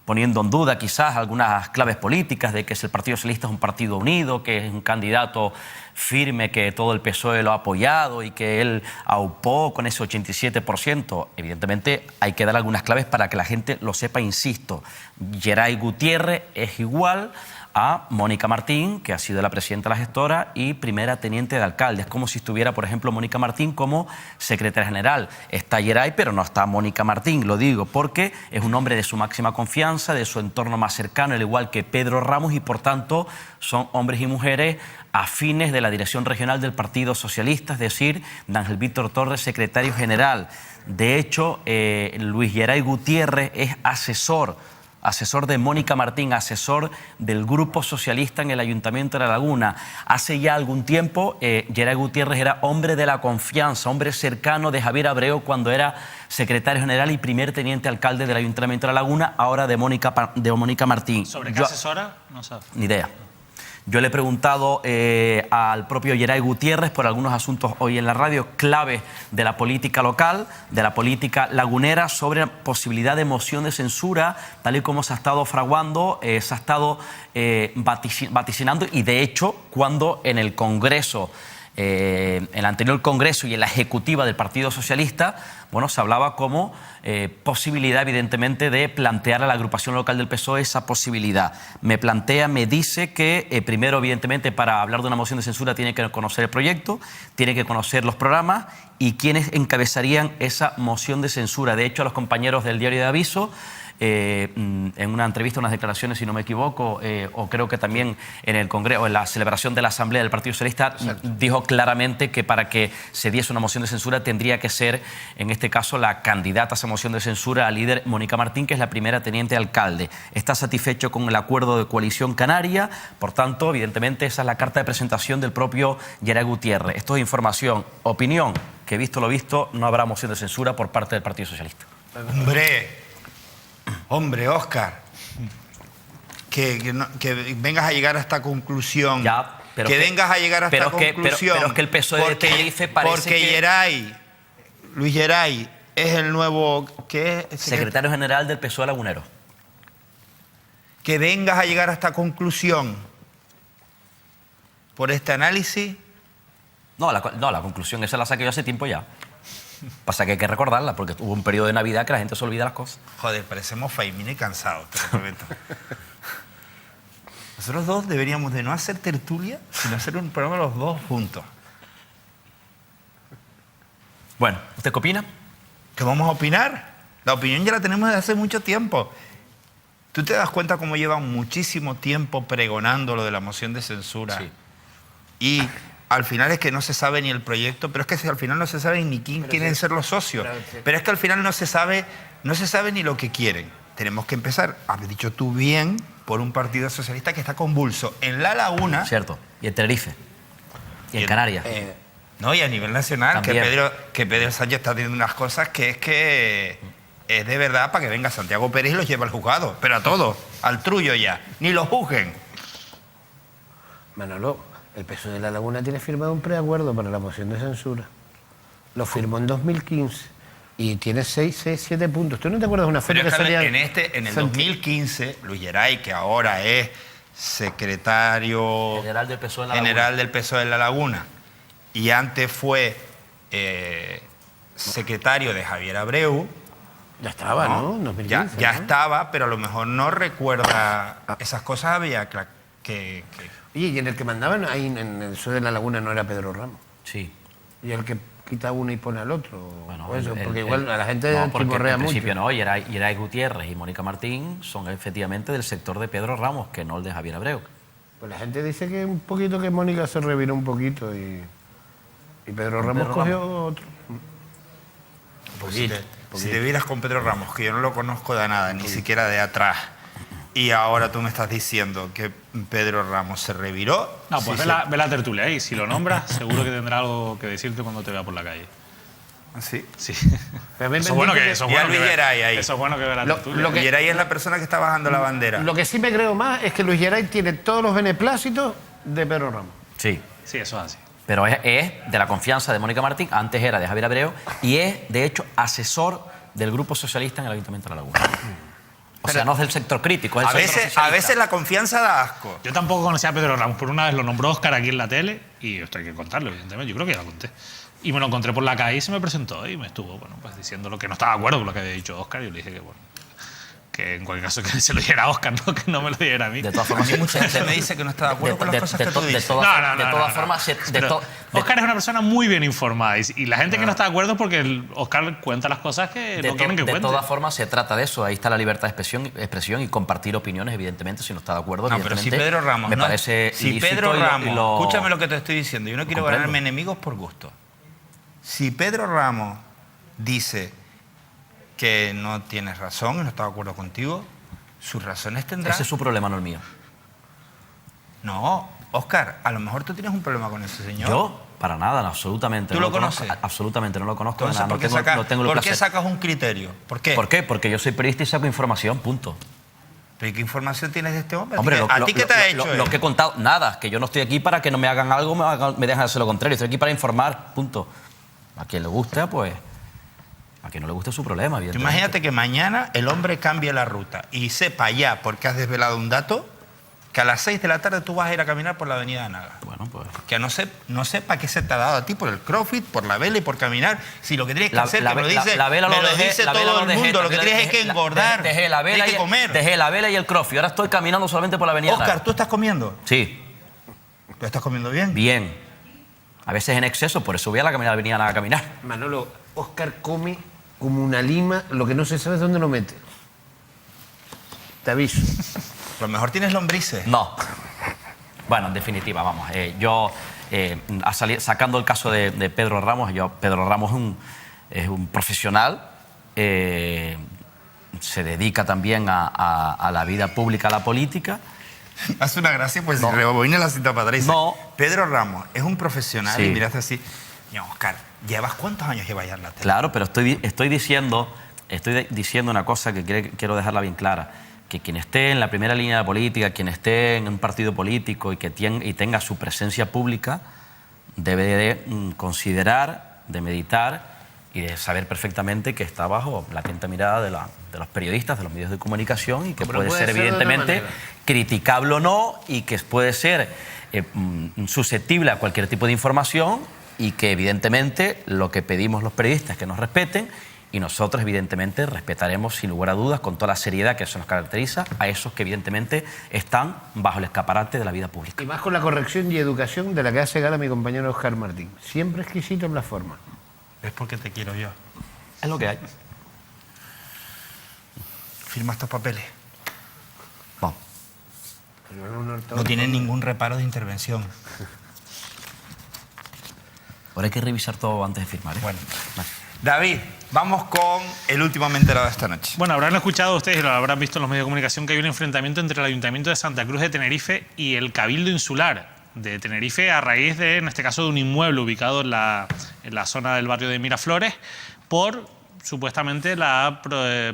poniendo en duda quizás algunas claves políticas de que el Partido Socialista es un partido unido, que es un candidato firme, que todo el PSOE lo ha apoyado y que él aupó con ese 87%. Evidentemente hay que dar algunas claves para que la gente lo sepa, insisto. Geray Gutiérrez es igual a Mónica Martín, que ha sido la presidenta de la gestora y primera teniente de alcalde. Es como si estuviera, por ejemplo, Mónica Martín como secretaria general. Está Geray, pero no está Mónica Martín. Lo digo porque es un hombre de su máxima confianza, de su entorno más cercano, al igual que Pedro Ramos, y por tanto son hombres y mujeres afines de la dirección regional del Partido Socialista, es decir, de Ángel Víctor Torres, secretario general. De hecho, Luis Geray Gutiérrez es asesor de Mónica Martín, asesor del Grupo Socialista en el Ayuntamiento de La Laguna. Hace ya algún tiempo, Geray Gutiérrez era hombre de la confianza, hombre cercano de Javier Abreu cuando era secretario general y primer teniente alcalde del Ayuntamiento de La Laguna, ahora de Mónica Martín. ¿Sobre qué asesora? No sabe. Ni idea. Yo le he preguntado al propio Geray Gutiérrez por algunos asuntos hoy en la radio, clave de la política local, de la política lagunera, sobre la posibilidad de moción de censura, tal y como se ha estado fraguando, se ha estado vaticinando, y de hecho, cuando en el Congreso, en el anterior Congreso y en la ejecutiva del Partido Socialista, bueno, se hablaba como posibilidad, evidentemente, de plantear a la agrupación local del PSOE esa posibilidad. Me dice que primero, evidentemente, para hablar de una moción de censura tiene que conocer el proyecto, tiene que conocer los programas y quiénes encabezarían esa moción de censura. De hecho, a los compañeros del Diario de Aviso, en una entrevista, unas declaraciones, si no me equivoco, o creo que también en el Congreso, en la celebración de la Asamblea del Partido Socialista, dijo claramente que para que se diese una moción de censura tendría que ser, en este caso, la candidata a esa moción de censura, la líder Mónica Martín, que es la primera teniente alcalde. Está satisfecho con el acuerdo de coalición canaria, por tanto, evidentemente, esa es la carta de presentación del propio Geray Gutiérrez. Esto es información, opinión, que visto lo visto, no habrá moción de censura por parte del Partido Socialista. Hombre, Óscar, que vengas a llegar a esta conclusión. Ya, pero vengas a llegar a esta conclusión. Pero es que el PSOE de Tenerife parece porque Luis Geray es el nuevo secretario general del PSOE lagunero. Que vengas a llegar a esta conclusión por este análisis. No, la conclusión esa la saqué yo hace tiempo ya. Pasa que hay que recordarla, porque hubo un periodo de Navidad que la gente se olvida las cosas. Joder, parecemos Faimín y cansados, te lo prometo. Nosotros dos deberíamos de no hacer tertulia, sino hacer un programa los dos juntos. Bueno, ¿usted qué opina? ¿Qué vamos a opinar? La opinión ya la tenemos desde hace mucho tiempo. ¿Tú te das cuenta cómo llevan muchísimo tiempo pregonando lo de la moción de censura? Sí. Y al final es que no se sabe ni el proyecto, pero es que al final no se sabe ni quién quieren ser los socios. Pero es que al final no se sabe ni lo que quieren. Tenemos que empezar, has dicho tú bien, por un Partido Socialista que está convulso en La Laguna. Cierto, y en Tenerife, y en Canarias. No, y a nivel nacional, También. que Pedro Sánchez está teniendo unas cosas que es de verdad para que venga Santiago Pérez y los lleve al juzgado. Pero a todos, al trullo ya, ni los juzguen. Manolo, el PSOE de La Laguna tiene firmado un preacuerdo para la moción de censura. Lo firmó en 2015 y tiene 7 puntos. ¿Tú no te acuerdas de una foto Pero que salía? en el 2015, Luis Geray, que ahora es secretario General del PSOE en La Laguna, y antes fue secretario de Javier Abreu. Ya estaba, ¿no? En 2015, ya ¿no? estaba, pero a lo mejor no recuerda esas cosas. Había que Oye, y en el que mandaban ahí en el PSOE de La Laguna no era Pedro Ramos. Sí. Y el que quita uno y pone al otro. Bueno, o eso, porque igual a la gente no, porque chimorrea en principio mucho. no, Yeray Gutiérrez y Mónica Martín son efectivamente del sector de Pedro Ramos, que no el de Javier Abreu. Pues la gente dice que un poquito que Mónica se reviró un poquito y Pedro Ramos cogió otro. Pues si te vieras con Pedro Ramos, que yo no lo conozco de nada, ni siquiera de atrás, y ahora tú me estás diciendo que Pedro Ramos se reviró... No, pues sí, ve la tertulia ahí. Si lo nombras, seguro que tendrá algo que decirte cuando te vea por la calle. ¿Sí? Sí. Pero me Eso es bueno que, que- eso es Y bueno a Luis que ve- Geray ahí. eso es bueno que ve la tertulia. lo que- Y Geray es la persona que está bajando la bandera. Lo que sí me creo más es que Luis Geray tiene todos los beneplácitos de Pedro Ramos. Sí. Sí, eso es así. Pero es de la confianza de Mónica Martín, antes era de Javier Abreu, y es, de hecho, asesor del Grupo Socialista en el Ayuntamiento de La Laguna. O sea, no es del sector crítico, es A del sector veces, socialista. a veces la confianza da asco. Yo tampoco conocía a Pedro Ramos. Por una vez lo nombró Óscar aquí en la tele y esto hay que contarlo, evidentemente. Yo creo que ya lo conté. Y me lo encontré por la calle y se me presentó y me estuvo, bueno, pues diciendo lo que no estaba de acuerdo con lo que había dicho Óscar. Y yo le dije que, bueno, que en cualquier caso que se lo diera a Óscar, ¿no? Que no me lo diera a mí. De todas A formas, mí mucha gente me dice que no está de acuerdo con las cosas que tú dices. De todas formas, Óscar es una persona muy bien informada y la gente que no está de acuerdo porque Óscar cuenta las cosas que no quieren que de cuente. todas formas, se trata de eso. Ahí está la libertad de expresión y compartir opiniones, evidentemente, si no está de acuerdo. No, pero si evidentemente, Pedro Ramos... me no- parece si ilícito Pedro y lo- Ramos... Escúchame lo que te estoy diciendo. Yo no quiero Comprendo. ganarme enemigos por gusto. Si Pedro Ramos dice que no tienes razón y no está de acuerdo contigo, sus razones tendrá. Ese es su problema, no el mío. No, Óscar, a lo mejor tú tienes un problema con ese señor. Yo, para nada, absolutamente. ¿Tú no lo conozco, conoces? absolutamente, no lo conozco. Entonces, nada, ¿por no qué, tengo, sacas, no tengo el ¿por qué placer. sacas un criterio? ¿Por qué? ¿Por qué? Porque yo soy periodista y saco información, punto. ¿Pero qué información tienes de este hombre? Hombre, ¿A ti qué te ha hecho lo él? que he contado, nada, que yo no estoy aquí para que no me hagan algo, me dejen hacer lo contrario. Estoy aquí para informar, punto. A quien le guste, pues... A quien no le guste es su problema, Tú evidentemente. imagínate que mañana el hombre cambie la ruta y sepa ya, porque has desvelado un dato, que a las 6 de la tarde tú vas a ir a caminar por la avenida Naga. Bueno, pues... Que no sepa qué se te ha dado a ti por el CrossFit, por la vela y por caminar. Si lo que tienes que hacer, que me lo dice, la vela me lo lo dejé, dice la vela todo lo el dejé, mundo, lo que también tienes es que engordar, Dejé la vela hay que comer. Dejé la vela y el crossfit. Ahora estoy caminando solamente por la avenida. Óscar, Naga. ¿tú estás comiendo? Sí, ¿Tú estás comiendo bien? bien. A veces en exceso, por eso voy a la avenida Naga a caminar. Manolo, Óscar come como una lima, lo que no se sabe es dónde lo mete. Te aviso. A lo mejor tienes lombrices. No. Bueno, en definitiva, vamos. Sacando el caso de Pedro Ramos, Pedro Ramos es un profesional, se dedica también a la vida pública, a la política. Hace una gracia, pues No. rebobina la cinta para atrás. No. Pedro Ramos es un profesional Sí. y miraste así. No, Óscar, ¿cuántos años llevas ya en la tele? Claro, pero estoy diciendo una cosa que quiero dejarla bien clara. Que quien esté en la primera línea de la política, quien esté en un partido político y tenga su presencia pública, debe de considerar, de meditar y de saber perfectamente que está bajo la atenta mirada de los periodistas, de los medios de comunicación y que Pero puede puede ser ser de otra evidentemente manera. criticable o no y que puede ser susceptible a cualquier tipo de información y que evidentemente lo que pedimos los periodistas es que nos respeten y nosotros evidentemente respetaremos sin lugar a dudas con toda la seriedad que eso nos caracteriza a esos que evidentemente están bajo el escaparate de la vida pública. Y más con la corrección y educación de la que hace gala mi compañero Óscar Martín. Siempre exquisito en la forma. Es porque te quiero yo. Es lo que hay. Firma estos papeles. Vamos. No tienen ningún reparo de intervención. Ahora hay que revisar todo antes de firmar. Bueno. Vale. David, vamos con el último me he enterado de esta noche. Bueno, habrán escuchado ustedes y lo habrán visto en los medios de comunicación que hay un enfrentamiento entre el Ayuntamiento de Santa Cruz de Tenerife y el Cabildo Insular de Tenerife a raíz de, en este caso, de un inmueble ubicado en la zona del barrio de Miraflores por supuestamente la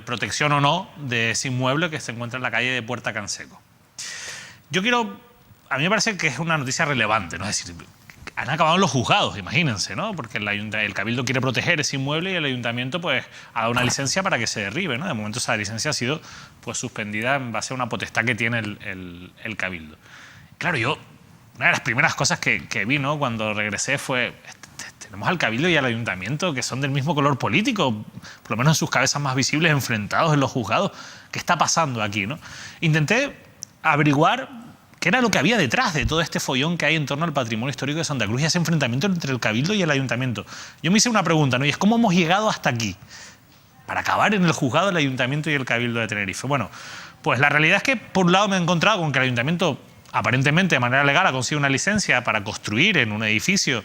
protección o no de ese inmueble que se encuentra en la calle de Puerta Canseco. A mí me parece que es una noticia relevante, ¿no? Es decir, han acabado los juzgados, imagínense, ¿no? Porque el Cabildo quiere proteger ese inmueble y el Ayuntamiento pues ha dado una licencia para que se derribe, ¿no? De momento esa licencia ha sido pues suspendida en base a una potestad que tiene el Cabildo. Claro, una de las primeras cosas que vi, ¿no? Cuando regresé fue, tenemos al Cabildo y al Ayuntamiento que son del mismo color político, por lo menos en sus cabezas más visibles, enfrentados en los juzgados. ¿Qué está pasando aquí, no? Intenté averiguar qué era lo que había detrás de todo este follón que hay en torno al patrimonio histórico de Santa Cruz y ese enfrentamiento entre el Cabildo y el Ayuntamiento. Yo me hice una pregunta, ¿no? Y es ¿cómo hemos llegado hasta aquí? Para acabar en el juzgado del Ayuntamiento y el Cabildo de Tenerife. Bueno, pues la realidad es que por un lado me he encontrado con que el Ayuntamiento aparentemente de manera legal ha conseguido una licencia para construir en un edificio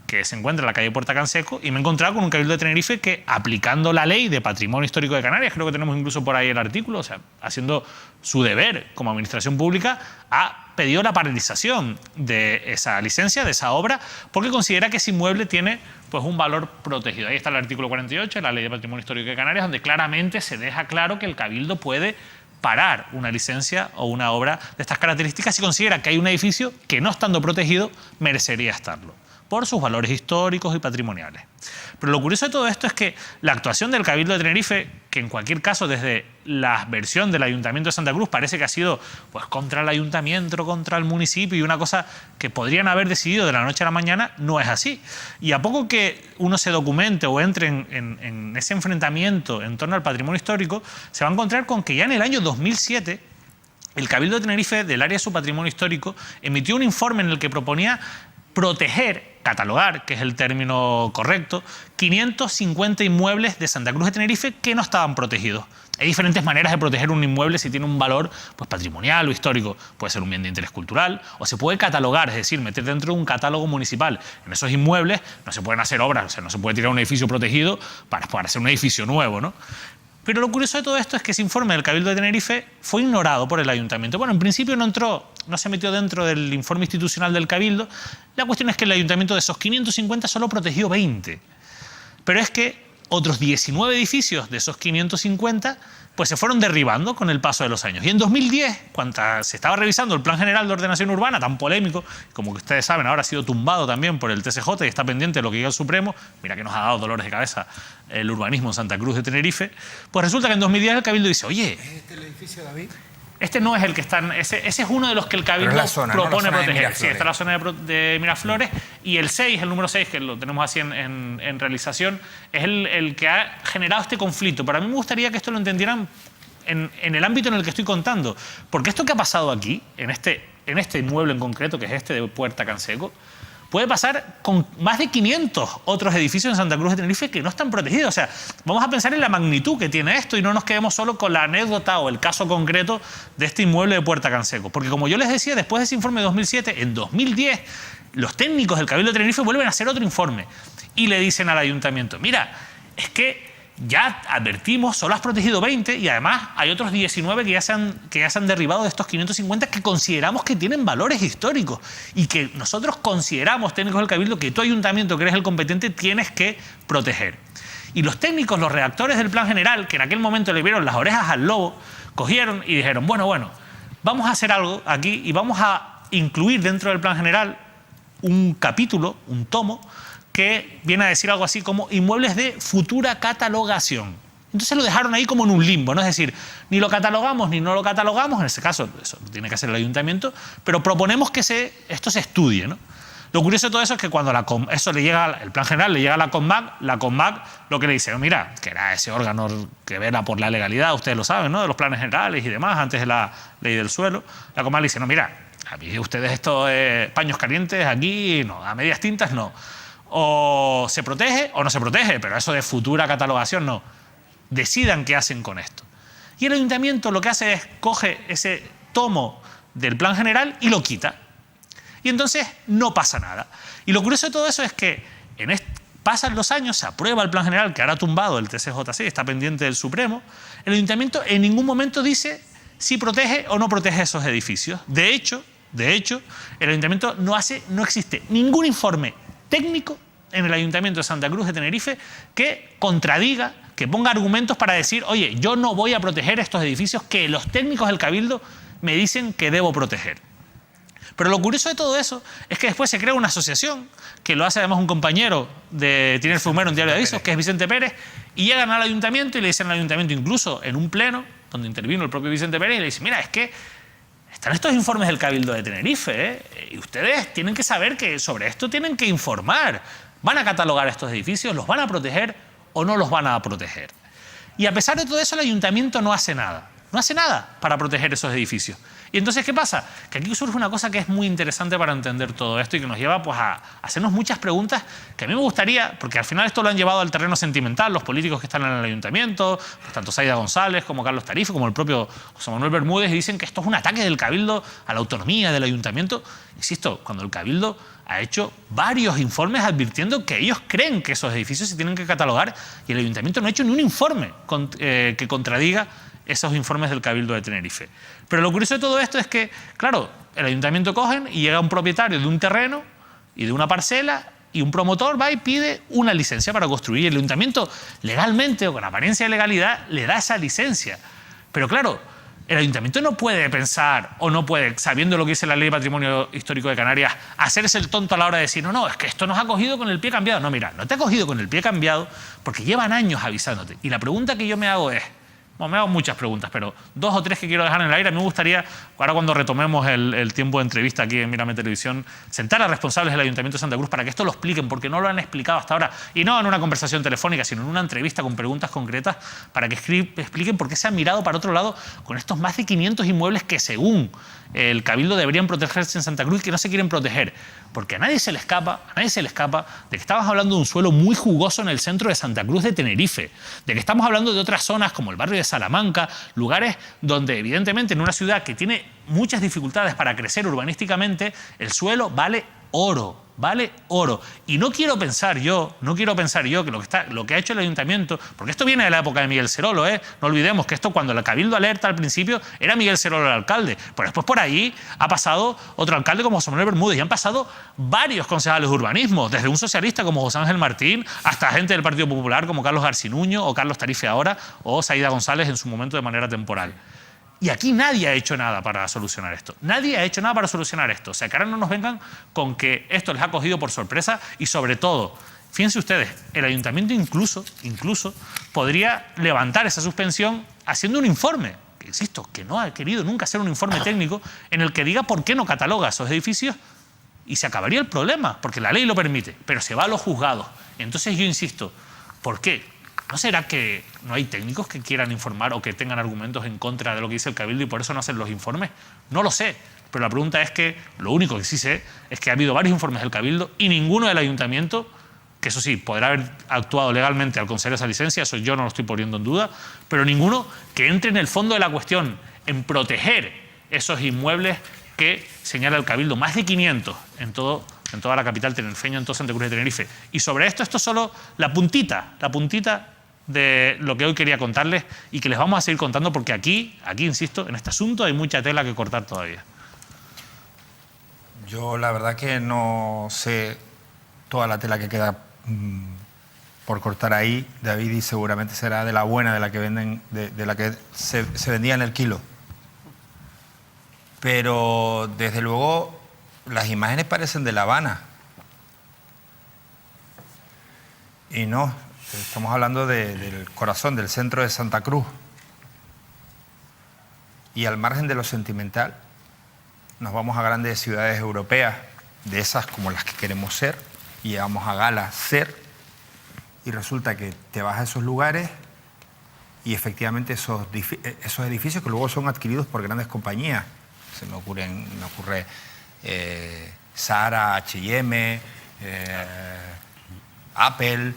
que se encuentra en la calle Puerta Canseco, y me he encontrado con un Cabildo de Tenerife que, aplicando la ley de patrimonio histórico de Canarias, creo que tenemos incluso por ahí el artículo, o sea, haciendo su deber como administración pública, ha pedido la paralización de esa licencia, de esa obra, porque considera que ese inmueble tiene pues un valor protegido. Ahí está el artículo 48 de la ley de patrimonio histórico de Canarias, donde claramente se deja claro que el Cabildo puede parar una licencia o una obra de estas características si considera que hay un edificio que, no estando protegido, merecería estarlo, por sus valores históricos y patrimoniales. Pero lo curioso de todo esto es que la actuación del Cabildo de Tenerife, que en cualquier caso desde la versión del Ayuntamiento de Santa Cruz parece que ha sido pues contra el Ayuntamiento, contra el municipio y una cosa que podrían haber decidido de la noche a la mañana, no es así. Y a poco que uno se documente o entre en ese enfrentamiento en torno al patrimonio histórico, se va a encontrar con que ya en el año 2007 el Cabildo de Tenerife, del área de su patrimonio histórico, emitió un informe en el que proponía proteger, catalogar, que es el término correcto, 550 inmuebles de Santa Cruz de Tenerife que no estaban protegidos. Hay diferentes maneras de proteger un inmueble si tiene un valor pues, patrimonial o histórico. Puede ser un bien de interés cultural o se puede catalogar, es decir, meter dentro de un catálogo municipal. En esos inmuebles no se pueden hacer obras, o sea, no se puede tirar un edificio protegido para hacer un edificio nuevo, ¿no? Pero lo curioso de todo esto es que ese informe del Cabildo de Tenerife fue ignorado por el Ayuntamiento. Bueno, en principio no se metió dentro del informe institucional del Cabildo. La cuestión es que el Ayuntamiento de esos 550 solo protegió 20. Pero es que otros 19 edificios de esos 550 pues se fueron derribando con el paso de los años. Y en 2010, cuando se estaba revisando el Plan General de Ordenación Urbana, tan polémico, como que ustedes saben, ahora ha sido tumbado también por el TSJ y está pendiente de lo que diga el Supremo, mira que nos ha dado dolores de cabeza el urbanismo en Santa Cruz de Tenerife, pues resulta que en 2010 el Cabildo dice, oye, ¿Es este el edificio, David? este no es el que está... Ese es uno de los que el Cabildo propone proteger. Sí, está la zona de Miraflores. Y el 6, el número 6, que lo tenemos así en realización, es el que ha generado este conflicto. Pero a mí me gustaría que esto lo entendieran en el ámbito en el que estoy contando. Porque esto que ha pasado aquí, en este inmueble en concreto, que es este de Puerta Canseco, puede pasar con más de 500 otros edificios en Santa Cruz de Tenerife que no están protegidos. O sea, vamos a pensar en la magnitud que tiene esto y no nos quedemos solo con la anécdota o el caso concreto de este inmueble de Puerta Canseco. Porque como yo les decía, después de ese informe de 2007, en 2010, los técnicos del Cabildo de Tenerife vuelven a hacer otro informe y le dicen al Ayuntamiento, mira, es que ya advertimos, solo has protegido 20 y además hay otros 19 que ya se han derribado de estos 550 que consideramos que tienen valores históricos y que nosotros consideramos, técnicos del Cabildo, que tu ayuntamiento, que eres el competente, tienes que proteger. Y los técnicos, los redactores del Plan General, que en aquel momento le vieron las orejas al lobo, cogieron y dijeron, bueno, vamos a hacer algo aquí y vamos a incluir dentro del Plan General un capítulo, un tomo, que viene a decir algo así como inmuebles de futura catalogación. Entonces lo dejaron ahí como en un limbo, ¿no? Es decir, ni lo catalogamos ni no lo catalogamos, en ese caso eso lo tiene que hacer el Ayuntamiento, pero proponemos que esto se estudie, ¿no? Lo curioso de todo eso es que cuando el Plan General le llega a la CONMAC lo que le dice, mira, que era ese órgano que vela por la legalidad, ustedes lo saben, ¿no? De los planes generales y demás, antes de la ley del suelo, la CONMAC le dice, no, mira, a mí ustedes estos paños calientes aquí, no, a medias tintas no. O se protege o no se protege, pero eso de futura catalogación no. Decidan qué hacen con esto. Y el Ayuntamiento lo que hace es coge ese tomo del Plan General y lo quita. Y entonces no pasa nada. Y lo curioso de todo eso es que pasan los años, se aprueba el Plan General, que ahora ha tumbado el TSJC, está pendiente del Supremo. El Ayuntamiento en ningún momento dice si protege o no protege esos edificios. De hecho, el Ayuntamiento no existe ningún informe técnico en el Ayuntamiento de Santa Cruz de Tenerife que contradiga, que ponga argumentos para decir, oye, yo no voy a proteger estos edificios que los técnicos del Cabildo me dicen que debo proteger. Pero lo curioso de todo eso es que después se crea una asociación, que lo hace además un compañero de Tiner Fumero en Diario de Avisos, que es Vicente Pérez, y llegan al Ayuntamiento y le dicen al Ayuntamiento, incluso en un pleno, donde intervino el propio Vicente Pérez, y le dicen, mira, es que están estos informes del Cabildo de Tenerife, y ustedes tienen que saber que sobre esto tienen que informar. ¿Van a catalogar estos edificios? ¿Los van a proteger o no los van a proteger? Y a pesar de todo eso, el Ayuntamiento no hace nada. No hace nada para proteger esos edificios. Y entonces, ¿qué pasa? Que aquí surge una cosa que es muy interesante para entender todo esto y que nos lleva pues, a hacernos muchas preguntas que a mí me gustaría, porque al final esto lo han llevado al terreno sentimental los políticos que están en el ayuntamiento, pues, tanto Zaida González como Carlos Tarifa, como el propio José Manuel Bermúdez, y dicen que esto es un ataque del Cabildo a la autonomía del ayuntamiento. Insisto, cuando el Cabildo ha hecho varios informes advirtiendo que ellos creen que esos edificios se tienen que catalogar y el ayuntamiento no ha hecho ni un informe que contradiga esos informes del Cabildo de Tenerife. Pero lo curioso de todo esto es que, claro, el ayuntamiento cogen y llega un propietario de un terreno y de una parcela y un promotor va y pide una licencia para construir. Y el ayuntamiento, legalmente o con apariencia de legalidad, le da esa licencia. Pero claro, el ayuntamiento no puede pensar o no puede, sabiendo lo que dice la Ley de Patrimonio Histórico de Canarias, hacerse el tonto a la hora de decir, no, es que esto nos ha cogido con el pie cambiado. No, mira, no te ha cogido con el pie cambiado porque llevan años avisándote. Y la pregunta que yo me hago es, bueno, me hago muchas preguntas, pero 2 o 3 que quiero dejar en el aire. A mí me gustaría, ahora cuando retomemos el tiempo de entrevista aquí en Mírame Televisión, sentar a responsables del Ayuntamiento de Santa Cruz para que esto lo expliquen, porque no lo han explicado hasta ahora. Y no en una conversación telefónica, sino en una entrevista con preguntas concretas para que expliquen por qué se han mirado para otro lado con estos más de 500 inmuebles que, según el Cabildo, deberían protegerse en Santa Cruz y que no se quieren proteger. Porque a nadie se le escapa de que estamos hablando de un suelo muy jugoso en el centro de Santa Cruz de Tenerife, de que estamos hablando de otras zonas como el barrio de Salamanca, lugares donde evidentemente en una ciudad que tiene muchas dificultades para crecer urbanísticamente, el suelo vale oro. Y no quiero pensar yo que lo que ha hecho el ayuntamiento, porque esto viene de la época de Miguel Serolo, no olvidemos que esto, cuando el Cabildo alerta al principio, era Miguel Serolo el alcalde, pero después por ahí ha pasado otro alcalde como José Manuel Bermúdez y han pasado varios concejales de urbanismo, desde un socialista como José Ángel Martín hasta gente del Partido Popular como Carlos Garcinuño o Carlos Tarife ahora o Zaida González en su momento de manera temporal. Y aquí nadie ha hecho nada para solucionar esto. O sea, que ahora no nos vengan con que esto les ha cogido por sorpresa y, sobre todo, fíjense ustedes, el ayuntamiento incluso podría levantar esa suspensión haciendo un informe, que insisto, que no ha querido nunca hacer un informe técnico en el que diga por qué no cataloga esos edificios y se acabaría el problema, porque la ley lo permite, pero se va a los juzgados. Entonces yo insisto, ¿por qué? ¿No será que no hay técnicos que quieran informar o que tengan argumentos en contra de lo que dice el Cabildo y por eso no hacen los informes? No lo sé, pero la pregunta es que lo único que sí sé es que ha habido varios informes del Cabildo y ninguno del Ayuntamiento, que eso sí, podrá haber actuado legalmente al conceder esa licencia, eso yo no lo estoy poniendo en duda, pero ninguno que entre en el fondo de la cuestión, en proteger esos inmuebles que señala el Cabildo, más de 500 en toda la capital tinerfeña, en todo Santa Cruz de Tenerife. Y sobre esto es solo la puntita de lo que hoy quería contarles y que les vamos a seguir contando porque aquí, insisto, en este asunto hay mucha tela que cortar todavía. Yo la verdad que no sé toda la tela que queda por cortar ahí, David, y seguramente será de la buena, de la que venden, de la que se vendía en el kilo. Pero desde luego las imágenes parecen de La Habana. Y no, estamos hablando del corazón, del centro de Santa Cruz. Y al margen de lo sentimental, nos vamos a grandes ciudades europeas, de esas como las que queremos ser, y llegamos a gala ser, y resulta que te vas a esos lugares y efectivamente esos edificios que luego son adquiridos por grandes compañías. Se me ocurre Zara, H&M, Apple,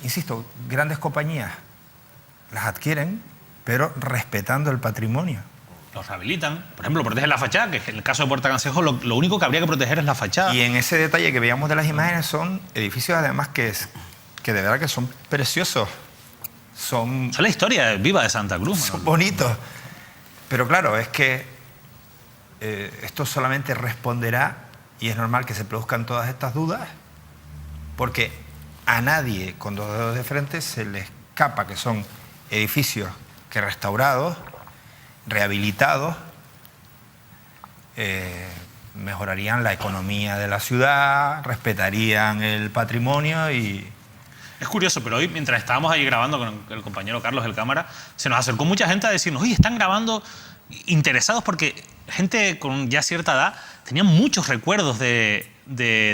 insisto, grandes compañías las adquieren, pero respetando el patrimonio. Los rehabilitan, por ejemplo, protegen la fachada, que en el caso de Puerta Cansejo lo único que habría que proteger es la fachada. Y en ese detalle que veíamos de las imágenes son edificios además que de verdad que son preciosos. Son la historia viva de Santa Cruz. Son bonitos. Pero claro, es que esto solamente responderá, y es normal que se produzcan todas estas dudas, porque a nadie con 2 dedos de frente se le escapa que son edificios que restaurados, rehabilitados, mejorarían la economía de la ciudad, respetarían el patrimonio y... Es curioso, pero hoy, mientras estábamos ahí grabando con el compañero Carlos, el cámara, se nos acercó mucha gente a decirnos, oye, están grabando interesados porque gente con ya cierta edad tenía muchos recuerdos de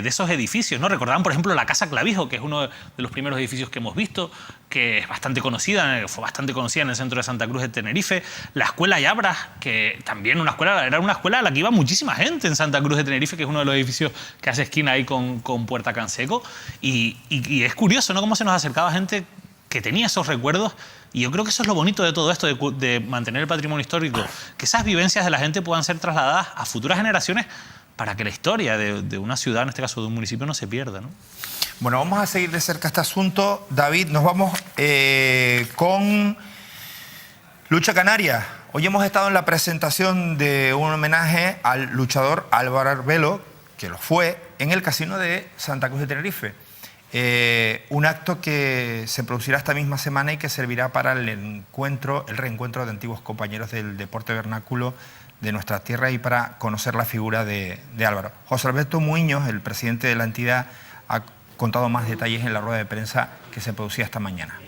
esos edificios, ¿no? Recordaban, por ejemplo, la Casa Clavijo, que es uno de los primeros edificios que hemos visto, que es bastante conocida, fue bastante conocida en el centro de Santa Cruz de Tenerife. La Escuela Yabras, que también era una escuela a la que iba muchísima gente en Santa Cruz de Tenerife, que es uno de los edificios que hace esquina ahí con Puerta Canseco. Y es curioso, ¿no?, cómo se nos acercaba gente que tenía esos recuerdos. Y yo creo que eso es lo bonito de todo esto, de mantener el patrimonio histórico, que esas vivencias de la gente puedan ser trasladadas a futuras generaciones para que la historia de una ciudad, en este caso de un municipio, no se pierda, ¿no? Bueno, vamos a seguir de cerca este asunto. David, nos vamos con Lucha Canaria. Hoy hemos estado en la presentación de un homenaje al luchador Álvaro Arbelo, que lo fue, en el Casino de Santa Cruz de Tenerife. Un acto que se producirá esta misma semana y que servirá para el reencuentro de antiguos compañeros del deporte vernáculo de nuestra tierra y para conocer la figura de Álvaro. José Alberto Muñoz, el presidente de la entidad, ha contado más detalles en la rueda de prensa que se producía esta mañana.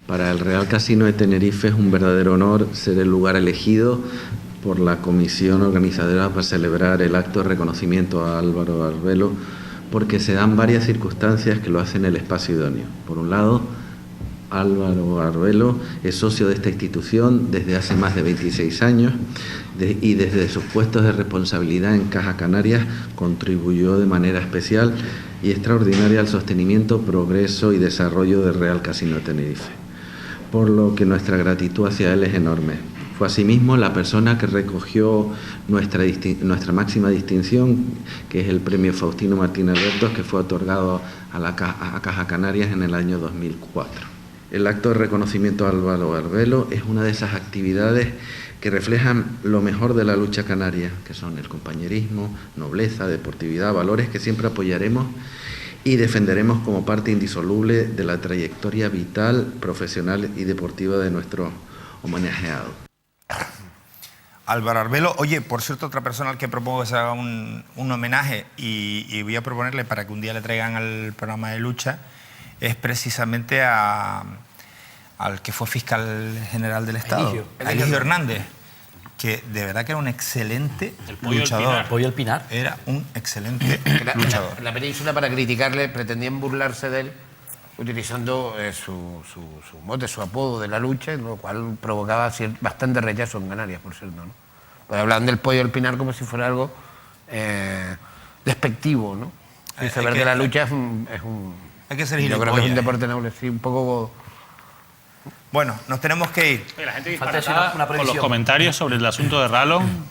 Para el Real Casino de Tenerife es un verdadero honor ser el lugar elegido por la comisión organizadora para celebrar el acto de reconocimiento a Álvaro Arbelo, porque se dan varias circunstancias que lo hacen el espacio idóneo. Por un lado, Álvaro Arbelo es socio de esta institución desde hace más de 26 años y desde sus puestos de responsabilidad en Caja Canarias contribuyó de manera especial y extraordinaria al sostenimiento, progreso y desarrollo del Real Casino de Tenerife, por lo que nuestra gratitud hacia él es enorme. Fue asimismo la persona que recogió nuestra máxima distinción, que es el premio Faustino Martín Albertos, que fue otorgado a Caja Canarias en el año 2004. El acto de reconocimiento a Álvaro Arbelo es una de esas actividades que reflejan lo mejor de la lucha canaria, que son el compañerismo, nobleza, deportividad, valores que siempre apoyaremos y defenderemos como parte indisoluble de la trayectoria vital, profesional y deportiva de nuestro homenajeado. Álvaro Arbelo. Oye, por cierto, otra persona al que propongo que se haga un homenaje y voy a proponerle para que un día le traigan al programa de lucha, es precisamente al que fue fiscal general del Estado, Eligio Hernández, que de verdad que era un excelente luchador. Pollo el Pinar. Era un excelente luchador. En la península, para criticarle, pretendían burlarse de él utilizando su mote, su apodo de la lucha, lo cual provocaba bastante rechazo en Canarias, por cierto, ¿no? Pues hablaban del Pollo del Pinar como si fuera algo despectivo, ¿no? Y saber que la lucha es un hay que ser yo gilipollas. creo que es un deporte noble, sí, un poco... Bueno, nos tenemos que ir. La gente Falta disparatada una con previsión. los comentarios sobre el asunto de Rallon.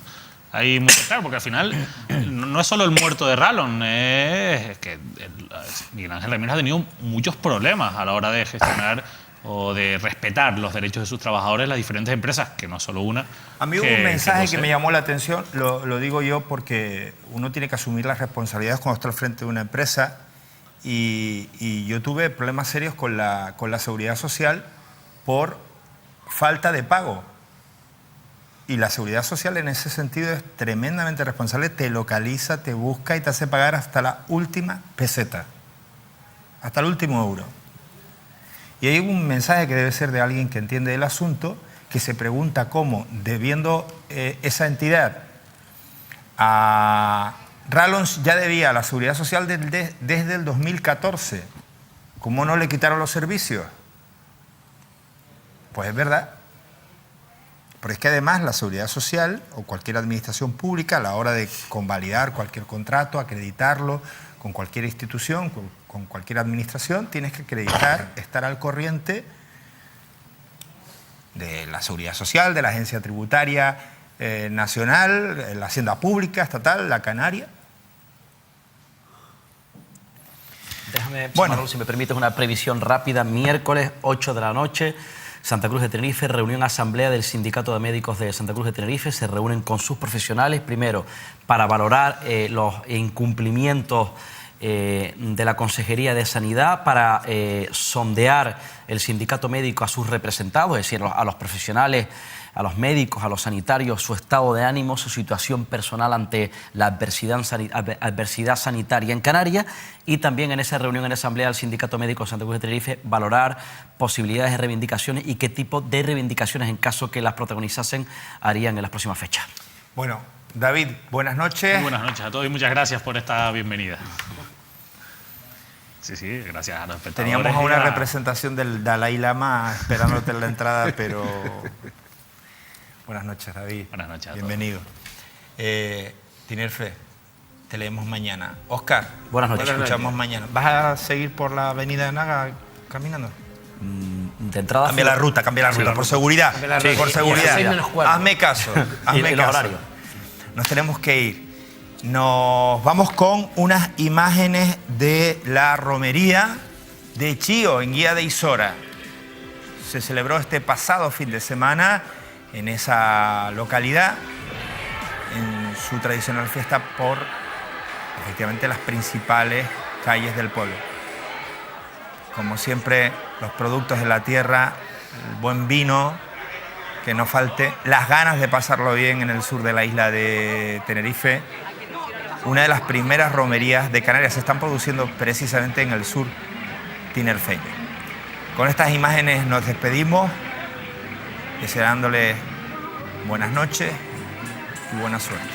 Hay mucho claro, porque al final no es solo el muerto de Rallon, es que Miguel Ángel Ramírez ha tenido muchos problemas a la hora de gestionar o de respetar los derechos de sus trabajadores en las diferentes empresas, que no solo una. A mí hubo un mensaje que me llamó la atención, lo digo yo porque uno tiene que asumir las responsabilidades cuando está al frente de una empresa. Y yo tuve problemas serios con la Seguridad Social por falta de pago. Y la Seguridad Social en ese sentido es tremendamente responsable, te localiza, te busca y te hace pagar hasta la última peseta, hasta el último euro. Y hay un mensaje que debe ser de alguien que entiende el asunto, que se pregunta cómo, debiendo esa entidad a... Rallon ya debía a la Seguridad Social desde el 2014. ¿Cómo no le quitaron los servicios? Pues es verdad. Pero es que además la Seguridad Social o cualquier administración pública, a la hora de convalidar cualquier contrato, acreditarlo con cualquier institución, con cualquier administración, tienes que acreditar, estar al corriente de la Seguridad Social, de la Agencia Tributaria Nacional, la Hacienda Pública, estatal, la Canaria. Déjame, bueno, Manuel, si me permites una previsión rápida. Miércoles, 8 de la noche, Santa Cruz de Tenerife, reunión asamblea del Sindicato de Médicos de Santa Cruz de Tenerife. Se reúnen con sus profesionales, primero, para valorar los incumplimientos de la Consejería de Sanidad, para sondear el sindicato médico a sus representados, es decir, a los profesionales a los médicos, a los sanitarios, su estado de ánimo, su situación personal ante la adversidad sanitaria en Canarias, y también en esa reunión en Asamblea del Sindicato Médico de Santa Cruz de Tenerife valorar posibilidades de reivindicaciones y qué tipo de reivindicaciones, en caso que las protagonizasen, harían en las próximas fechas. Bueno, David, buenas noches. Muy buenas noches a todos y muchas gracias por esta bienvenida. Sí, gracias a los espectadores. Teníamos a una representación del Dalai Lama esperándote en la entrada, pero... Buenas noches, David. Buenas noches a Bienvenido. Tenerife, te leemos mañana. Óscar, buenas noches. Te escuchamos mañana. ¿Vas a seguir por la avenida de Naga caminando? De entrada... Cambia la ruta, por seguridad. Sí, por seguridad. sí, Hazme caso. Hazme los caso. horarios. Nos tenemos que ir. Nos vamos con unas imágenes de la romería de Chío, en Guía de Isora. Se celebró este pasado fin de semana en esa localidad, en su tradicional fiesta por, efectivamente, las principales calles del pueblo. Como siempre, los productos de la tierra, el buen vino, que no falte, las ganas de pasarlo bien en el sur de la isla de Tenerife. Una de las primeras romerías de Canarias se están produciendo precisamente en el sur tinerfeño. Con estas imágenes nos despedimos, deseándoles buenas noches y buena suerte.